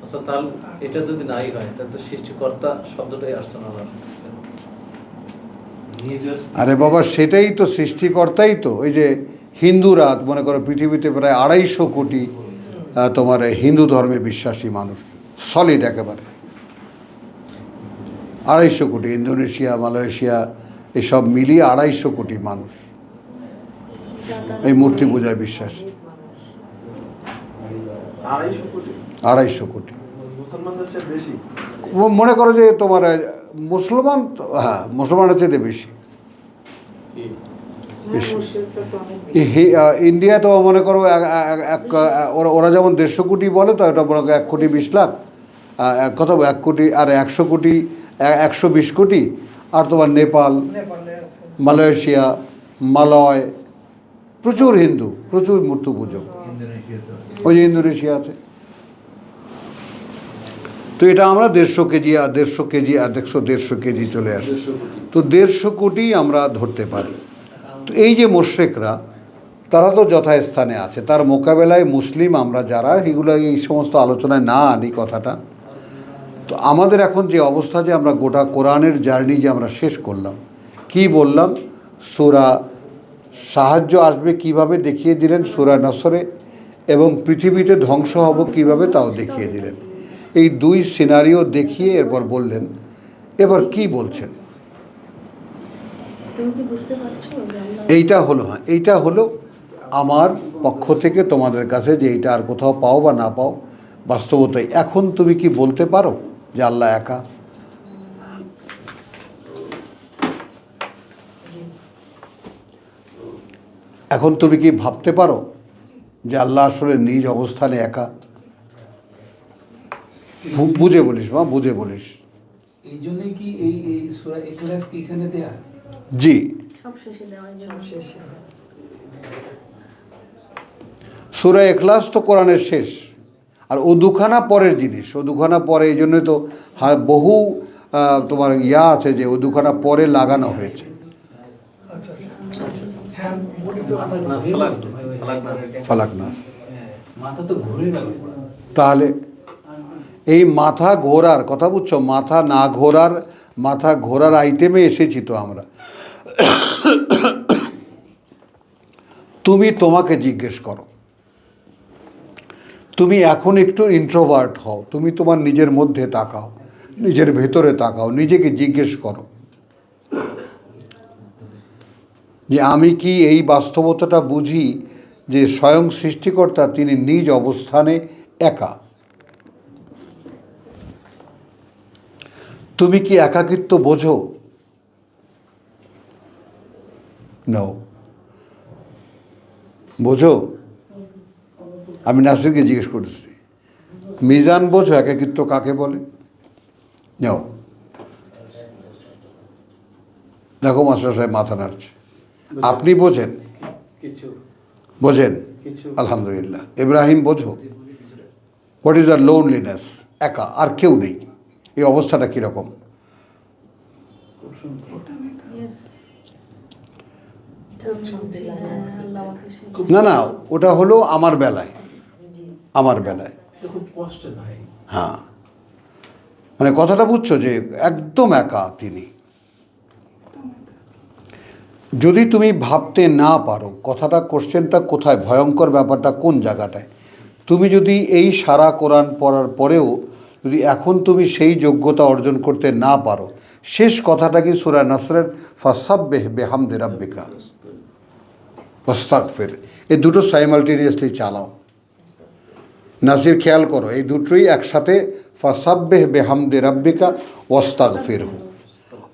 আচ্ছা, তাহলে এটা যদি নাই হয় তাহলে তো সৃষ্টিকর্তা শব্দটাই আসতো না। আরে বাবা, সেটাই তো সৃষ্টিকর্তাই তো। ওই যে হিন্দুরা মনে করো পৃথিবীতে প্রায় 250 কোটি তোমার হিন্দু ধর্মে বিশ্বাসী মানুষ, সলিড একেবারে 250 কোটি। ইন্দোনেশিয়া, মালয়েশিয়া এসব মিলিয়ে 250 কোটি মানুষ এই মূর্তি পূজায় বিশ্বাসী। 250 কোটি 250 কোটি মুসলমানদের চেয়ে বেশি। মনে করো যে তোমার মুসলমান হ্যাঁ, মুসলমানের চেয়ে বেশি। ইন্ডিয়া তো মনে করো ওরা যেমন 150 কোটি বলে, তো এটা মনে করো 1 কোটি 20 লাখ, কত 1 কোটি আর 100 কোটি 120 কোটি। আর তোমার নেপাল, মালয়েশিয়া, মালয় প্রচুর হিন্দু, প্রচুর মূর্তি পূজক। ওই যে ইন্দোনেশিয়া আছে। তো এটা আমরা 150 কেজি আর 150 কেজি আর 150 কেজি চলে আসে, তো 150 কোটি আমরা ধরতে পারি। তো এই যে মুশরিকরা, তারা তো যথাস্থানে আছে, তার মোকাবেলায় মুসলিম আমরা যারা, এগুলো এই সমস্ত আলোচনায় না আনি কথাটা। তো আমাদের এখন যে অবস্থা, যে আমরা গোটা কোরআনের জার্নি যে আমরা শেষ করলাম, কি বললাম? সূরা সাহায্য আসবে কিভাবে দেখিয়ে দিলেন সূরা নসরে, এবং পৃথিবীতে ধ্বংস হব কিভাবে তাও দেখিয়ে দিলেন। এই 2 সিনারিও দেখিয়ে এরপর বললেন এবার কি বলছেন। এইটা হলো, হ্যাঁ এইটা হলো আমার পক্ষ থেকে তোমাদের কাছে, যে এইটা আর কোথাও পাও বা না পাও বাস্তবতাই। এখন তুমি কি বলতে পারো যে আল্লাহ একা? এখন তুমি কি ভাবতে পারো যে আল্লাহ আসলে নিজ অবস্থানে একা? বুঝে বলিস মা, বুঝে বলিস। এই জন্যই কি এই সূরা ইখলাস কি এখানে দেয়া? জি, সূরা ইখলাস তো কোরআনের শেষ, আর ও দুখানা পরের জিনিস। ও দুখানা পরে, এই জন্যই তো বহু তোমার আছে যে ও দুখানা পরে লাগানো হয়েছে। আচ্ছা আচ্ছা, হ্যাঁ বলি তো। ফালাক না, মাথা তো ঘুরে গেল। তাহলে এই মাথা ঘোরার কথা বুঝছো? মাথা ঘোরার আইটেমে এসেছি তো আমরা। তুমি তোমাকে জিজ্ঞেস করো, তুমি এখন একটু ইন্ট্রোভার্ট হও, তুমি তোমার নিজের মধ্যে তাকাও, নিজের ভেতরে তাকাও, নিজেকে জিজ্ঞেস করো যে আমি কি এই বাস্তবতাটা বুঝি যে স্বয়ং সৃষ্টিকর্তা তিনি নিজ অবস্থানে একা। তুমি কি একাকিত্ব বোঝো? নাও, বোঝো? আমি নাসিরকে জিজ্ঞেস করছি, মিজান বোঝো একাকিত্ব কাকে বলে? নাও, দেখো মাস্টার সাহেব মাথা নাড়ছে। আপনি বোঝেন? কিছু বোঝেন? কিছু আলহামদুলিল্লাহ। ইব্রাহিম বোঝো? What is the loneliness? একা, আর কেউ নেই, এই অবস্থাটা কীরকম? না না, ওটা হলো আমার বেলায়, আমার বেলায়। খুব কষ্ট ভাই। হ্যাঁ, মানে কথাটা বুঝছো যে একদম একা তিনি। যদি তুমি ভাবতে না পারো কথাটা, কোশ্চেনটা কোথায়, ভয়ঙ্কর ব্যাপারটা কোন জায়গাটায়, তুমি যদি এই সারা কোরআন পড়ার পরেও যদি এখন তুমি সেই যোগ্যতা অর্জন করতে না পারো, শেষ কথাটা কি সূরা নাসরের ফাসাব্বিহ বিহামদি রাব্বিকা ওয়াস্তাগফির, এই দুটো সাইমালটেনিয়াসলি চালাও। নাসির খেয়াল করো, এই দুটোই একসাথে, ফাসাব্বিহ বিহামদি রাব্বিকা ওয়াস্তাগফিরহু।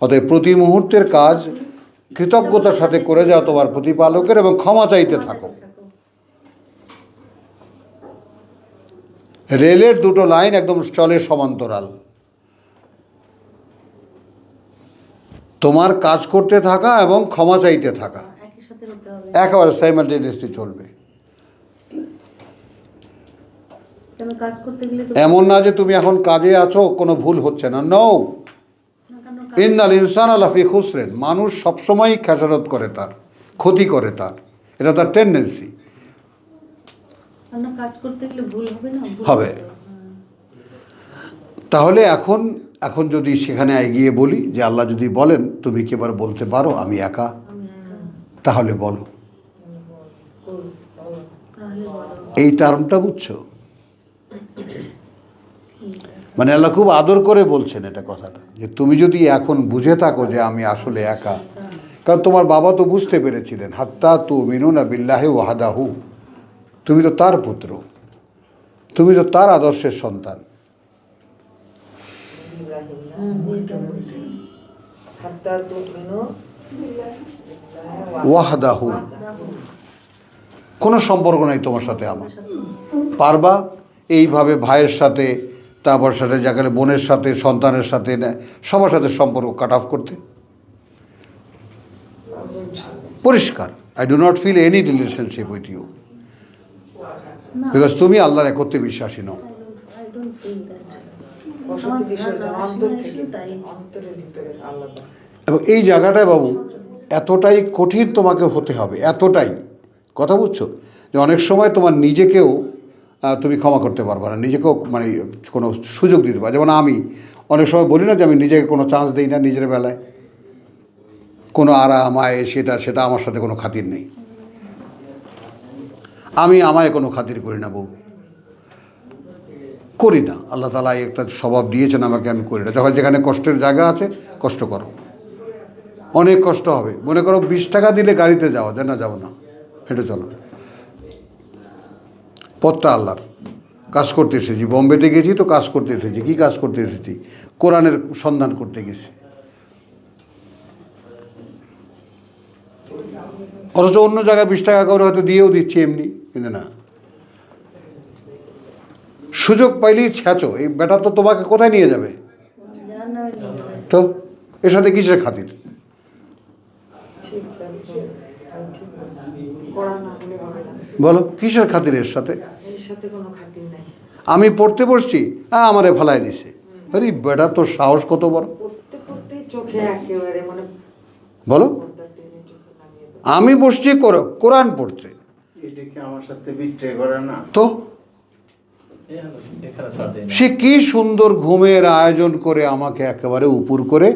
অতএব প্রতি মুহূর্তের কাজ কৃতজ্ঞতার সাথে করে যাও তোমার প্রতিপালকের, এবং ক্ষমা চাইতে থাকো। রেলের দুটো লাইন একদম চলে সমান্তরাল, তোমার কাজ করতে থাকা এবং ক্ষমা চাইতে থাকা একেবারে সাইমালটেনিয়াসলি চলবে। এমন না যে তুমি এখন কাজে আছো কোনো ভুল হচ্ছে না, নও। ইন্নাল ইনসানা লাফি খুসরিন, মানুষ সবসময়ই খেসারত করে, তার ক্ষতি করে, তার এটা তার টেন্ডেন্সি। হবে। তাহলে এখন যদি সেখানে এগিয়ে বলি যে আল্লাহ যদি বলেন তুমি কি এবার বলতে পারো আমি একা, তাহলে বলো। এই টার্মটা বুঝছো? মানে আল্লাহ খুব আদর করে বলছেন এটা কথাটা, যে তুমি যদি এখন বুঝে থাকো যে আমি আসলে একা, কারণ তোমার বাবা তো বুঝতে পেরেছিলেন, হাত্তা তুমিনুনা বিল্লাহি ওয়াহদাহু, তুমি তো তার পুত্র, তুমি তো তার আদর্শের সন্তান। ওয়াহদাহু, কোনো সম্পর্ক নাই তোমার সাথে আমার। পারবা এইভাবে ভাইয়ের সাথে, তারপর সাথে জায়গায় বোনের সাথে, সন্তানের সাথে, সবার সাথে সম্পর্ক কাট অফ করতে? পরিষ্কার, I do not feel any relationship with you, because তুমি আল্লাহর একত্রে বিশ্বাসী নও। এবং এই জায়গাটায় বাবু এতটাই কঠিন তোমাকে হতে হবে, এতটাই, কথা বুঝছো, যে অনেক সময় তোমার নিজেকেও তুমি ক্ষমা করতে পারবে না, নিজেকেও মানে কোনো সুযোগ দিতে পারবে। যেমন আমি অনেক সময় বলি না যে আমি নিজেকে কোনো চান্স দিই না নিজের বেলায়, কোনো আরাম আয় সেটা আমার সাথে কোনো খাতির নেই, আমি আমায় কোনো খাতির করি না বউ, করি না। আল্লাহ তাআলা একটা স্বভাব দিয়েছেন আমাকে, আমি করি না। যখন যেখানে কষ্টের জায়গা আছে কষ্ট করো, অনেক কষ্ট হবে। মনে করো 20 টাকা দিলে গাড়িতে যাওয়া যায় না, যাবো না, হেঁটে চলো, পথটা আল্লাহর। কাজ করতে এসেছি, বোম্বেতে গেছি তো কাজ করতে এসেছি। কী কাজ করতে এসেছি? কোরআনের সন্ধান করতে গেছি। অথচ অন্য জায়গায় 20 টাকা করে হয়তো দিয়েও দিচ্ছি এমনি, কিন্তু না, সুযোগ পাইলেই ছ্যাঁচো। এই বেটা তো তোমাকে কোথায় নিয়ে যাবে? তো এর সাথে কিসের খাতির? বলো কিসের খাতির এর সাথে? আমি পড়তে বসছি, হ্যাঁ আমারে ফেলাই দিছে। আরে বেটা তোর সাহস কত বড়! বলো, আমি বসছি কোরআন পড়তে, তো সে কি সুন্দর ঘুমের আয়োজন করে আমাকে একেবারে উপর করে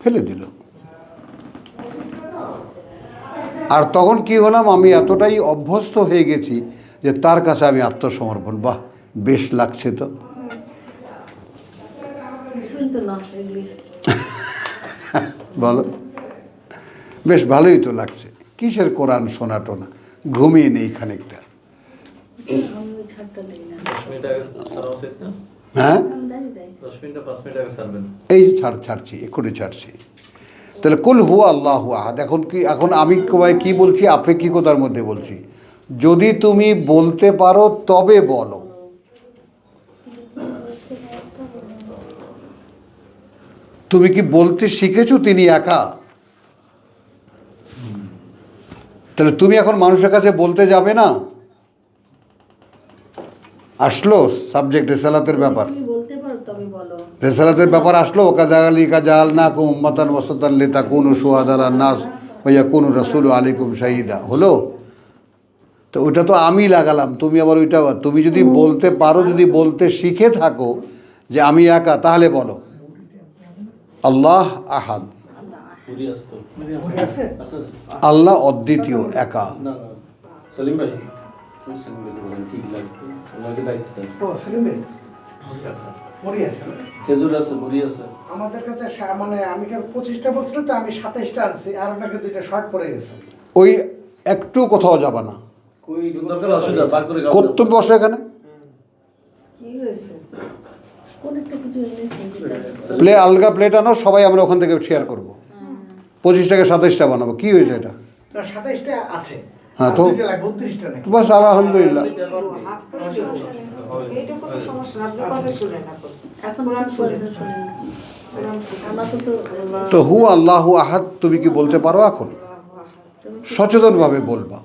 ফেলে দিল। আর তখন কি হলাম, আমি এতটাই অভ্যস্ত হয়ে গেছি যে তার কাছে আমি আত্মসমর্পণ। বাহ, বেশ লাগছে তো। বলো, বেশ ভালোই তো লাগছে। কিসের কোরআন শোনা টোনা, ঘুমিয়ে নেই খানিকটা। ছাড়টা নেই না 10 মিনিট আগে সারা উচিত না? হ্যাঁ, দাঁড়িয়ে যায় 10 মিনিট 5 মিনিট আগে সারবেন। এই যে ছাড়ছি, এক্ষুনি ছাড়ছি। তাহলে কুল হুয়া আল্লাহু আহাদ। এখন আমি কি বলছি, আপেক্ষিকতার মধ্যে বলছি। যদি তুমি বলতে পারো তবে বলো। তুমি কি বলতে শিখেছো তিনি একা? তাহলে তুমি এখন মানুষের কাছে বলতে যাবে না? আসলো সাবজেক্ট রেসালাতের ব্যাপার, তুমি বলতে পারো তবে বলো। রেসালাতের ব্যাপার আসলো। কাযালিকা জাআলনাকুম উম্মাতান ওয়াসাতান লিতাকুনু শুহাদা আলান নাস ওয়া ইয়াকুনু রাসূলু আলাইকুম শাহিদা। হলো তো? ওটা তো আমি লাগালাম, তুমি আবার ওইটা। তুমি যদি বলতে পারো, যদি বলতে শিখে থাকো যে আমি একা, তাহলে বলো আল্লাহ আহাদ, পুরি আসতো আছে? আচ্ছা আল্লাহ অদ্বিতীয়, একা। না না সেলিম ভাই, তুমি সেলিম ভাই বলেন ঠিক লাগবে, ওনাকে দায়িত্ব দেন। ও সেলিম ভাই মরি আছে। খেজুর আছে, মুড়ি আছে। আমাদের কাছে মানে আমি 25টা বলছিলাম, তো আমি 27টা আনছি, আর আপনাকে 2টা শর্ট পড়ে গেছে। ওই একটু কোথাও যাবা না। কই দরকার অসুবিধা বাক করে খাও। তুমি বসো এখানে, কি হয়েছে? কোন একটা কিছু এনেছি আলগা প্লেট আনো, সবাই আমরা ওখান থেকে শেয়ার করবো। 25টাকে 27টা বানাবো। কি হয়েছে এটা? না 27টা আছে, হ্যাঁ, আর তো 2টা লাগবে 32টা নাকি? বাস, আলহামদুলিল্লাহ। হাফ করে দিও। এইটা কোনো সমস্যা না, আপনি কথা শুনেন এখন। এখন কোরআন কি শুনেন। বলতে শুনি কোরআন শুনেন। আমরা তো তো হু আল্লাহু আহাদ তুমি কি বলতে পারো? এখন সচেতনভাবে বলবা,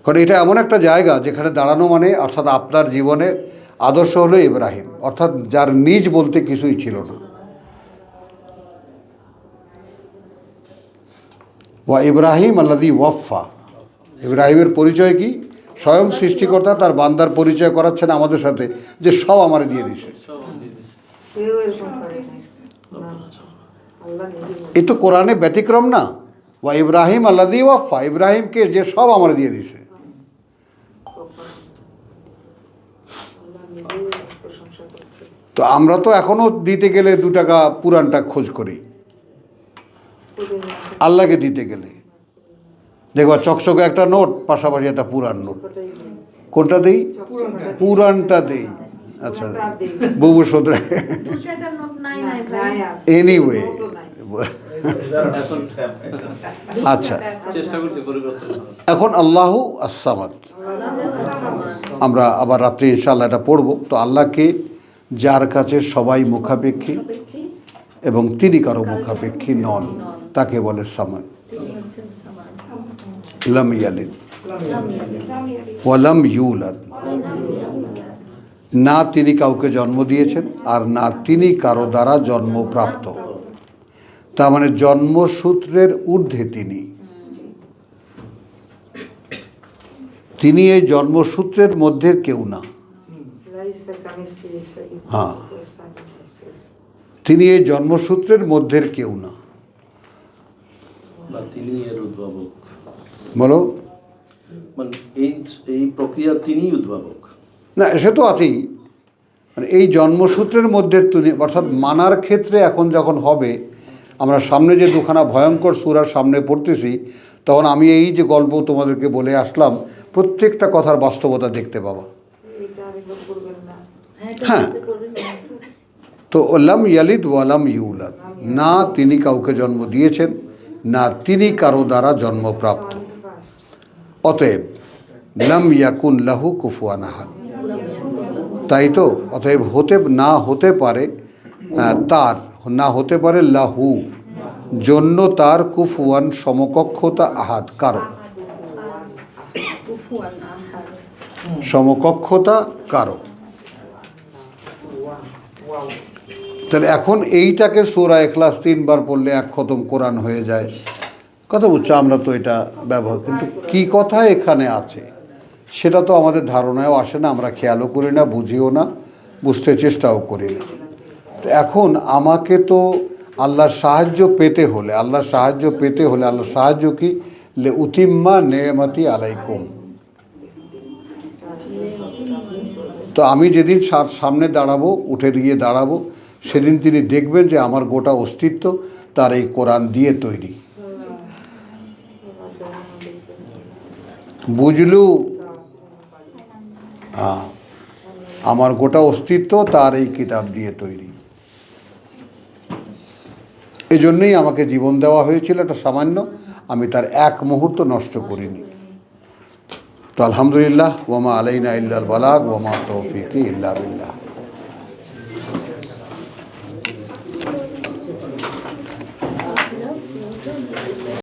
কারণ এটা এমন একটা জায়গা যেখানে দাঁড়ানো মানে, অর্থাৎ আপনার জীবনের আদর্শ হলো ইব্রাহিম, অর্থাৎ যার নিজ বলতে কিছুই ছিল না। ওয়া ইব্রাহিম আল্লাযী ওয়াফা। ইব্রাহিমের পরিচয় কি? স্বয়ং সৃষ্টিকর্তা তার বান্দার পরিচয় করাচ্ছেন আমাদের সাথে, যে সব আমারে দিয়ে দিছে। কেউ এরকম করে নাই। না, আল্লাহ নিজে বলে। এ তো কোরআনে ব্যতিক্রম না? ওয়া ইব্রাহিম আল্লাযী ওয়াফা, ইব্রাহিমকে যে সব আমারে দিয়ে দিছে। আল্লাহ নিজেই প্রশংসা করছে। তো আমরা তো এখনো দিতে গেলে 2 টাকা পুরানটা খোঁজ করি, আল্লাহকে দিতে গেলে। দেখবা চকচকে একটা নোট, পাশাপাশি একটা পুরান নোট। কোনটা দেই? পুরানটা দেই। আচ্ছা, বুবু সদরে 2 টাকার নোট নাই নাই ভাই। নাই আর। এনিওয়ে। এখন আচ্ছা, চেষ্টা করছি পরিবর্তন করার। এখন আল্লাহু আস-সামাদ। আমরা আবার রাত্রে ইনশাআল্লাহ এটা পড়ব। তো আল্লাহকে, যার কাছে সবাই মুখাপেক্ষী এবং তিনি কারো মুখাপেক্ষী নন, তাকে বলে সামাদ। লাম ইয়ালিদ ওয়া লাম ইউলাদ, না তিনি কাউকে জন্ম দিয়েছেন আর না তিনি কারো দ্বারা জন্মপ্রাপ্ত। তার মানে জন্মসূত্রের ঊর্ধ্বে তিনি। তিনি এই জন্মসূত্রের মধ্যে কেউ না। লাইসা কামিসলিহি শাইউন। হ্যাঁ, তিনি এই জন্মসূত্রের মধ্যের কেউ না। বা তিনি এর উদ্ভাবক, বলো মানে এই প্রক্রিয়ার তিনিই উদ্ভাবক। না, সে তো আছেই। মানে এই জন্মসূত্রের মধ্যে তিনি, অর্থাৎ মানার ক্ষেত্রে এখন যখন হবে, আমরা সামনে যে 2খানা ভয়ঙ্কর সূরার সামনে পড়তেছি, তখন আমি এই যে গল্প তোমাদেরকে বলে আসলাম, প্রত্যেকটা কথার বাস্তবতা দেখতে পাবা। এটা আরেকবার বলবেন না। হ্যাঁ, তো লাম ইয়ালিদ ওয়া লাম ইউলাদ, না তিনি কাউকে জন্ম দিয়েছেন, না তিনি কারো দ্বারা জন্মপ্রাপ্ত। অতএব লাম ইয়াকুন লাহু কুফুয়ান আহাদ। তাই তো, অতএব না হতে পারে তার, না হতে পারে লাহু জন্য তার, কুফুয়ান সমকক্ষতা, আহাদ কারো সমকক্ষতা কারো। তাহলে এখন এইটাকে সূরা ইখলাস 3 বার পড়লে 1 খতম কোরআন হয়ে যায়। কথা বুঝছো? আমরা তো এটা ব্যবহার, কিন্তু কি কথা এখানে আছে সেটা তো আমাদের ধারণায়ও আসে না, আমরা খেয়ালও করি না, বুঝিও না, বুঝতে চেষ্টাও করি না। তো এখন আমাকে তো আল্লাহর সাহায্য পেতে হলে, আল্লাহর সাহায্য কি? লে উতিম্মা নেয়ামতি আলাইকুম। তো আমি যেদিন সামনে দাঁড়াবো, উঠে গিয়ে দাঁড়াবো, সেদিন তিনি দেখবেন যে আমার গোটা অস্তিত্ব তার এই কোরআন দিয়ে তৈরি। বুঝলু? হ্যাঁ, আমার গোটা অস্তিত্ব তার এই কিতাব দিয়ে তৈরি। এই জন্যই আমাকে জীবন দেওয়া হয়েছিল, এটা সামান্য, আমি তার এক মুহূর্ত নষ্ট করিনি। তো আলহামদুলিল্লাহ, ওয়ামা আলাইনা ইল্লাল বালাগ ওয়ামা তৌফিকি ইল্লা বিল্লাহ।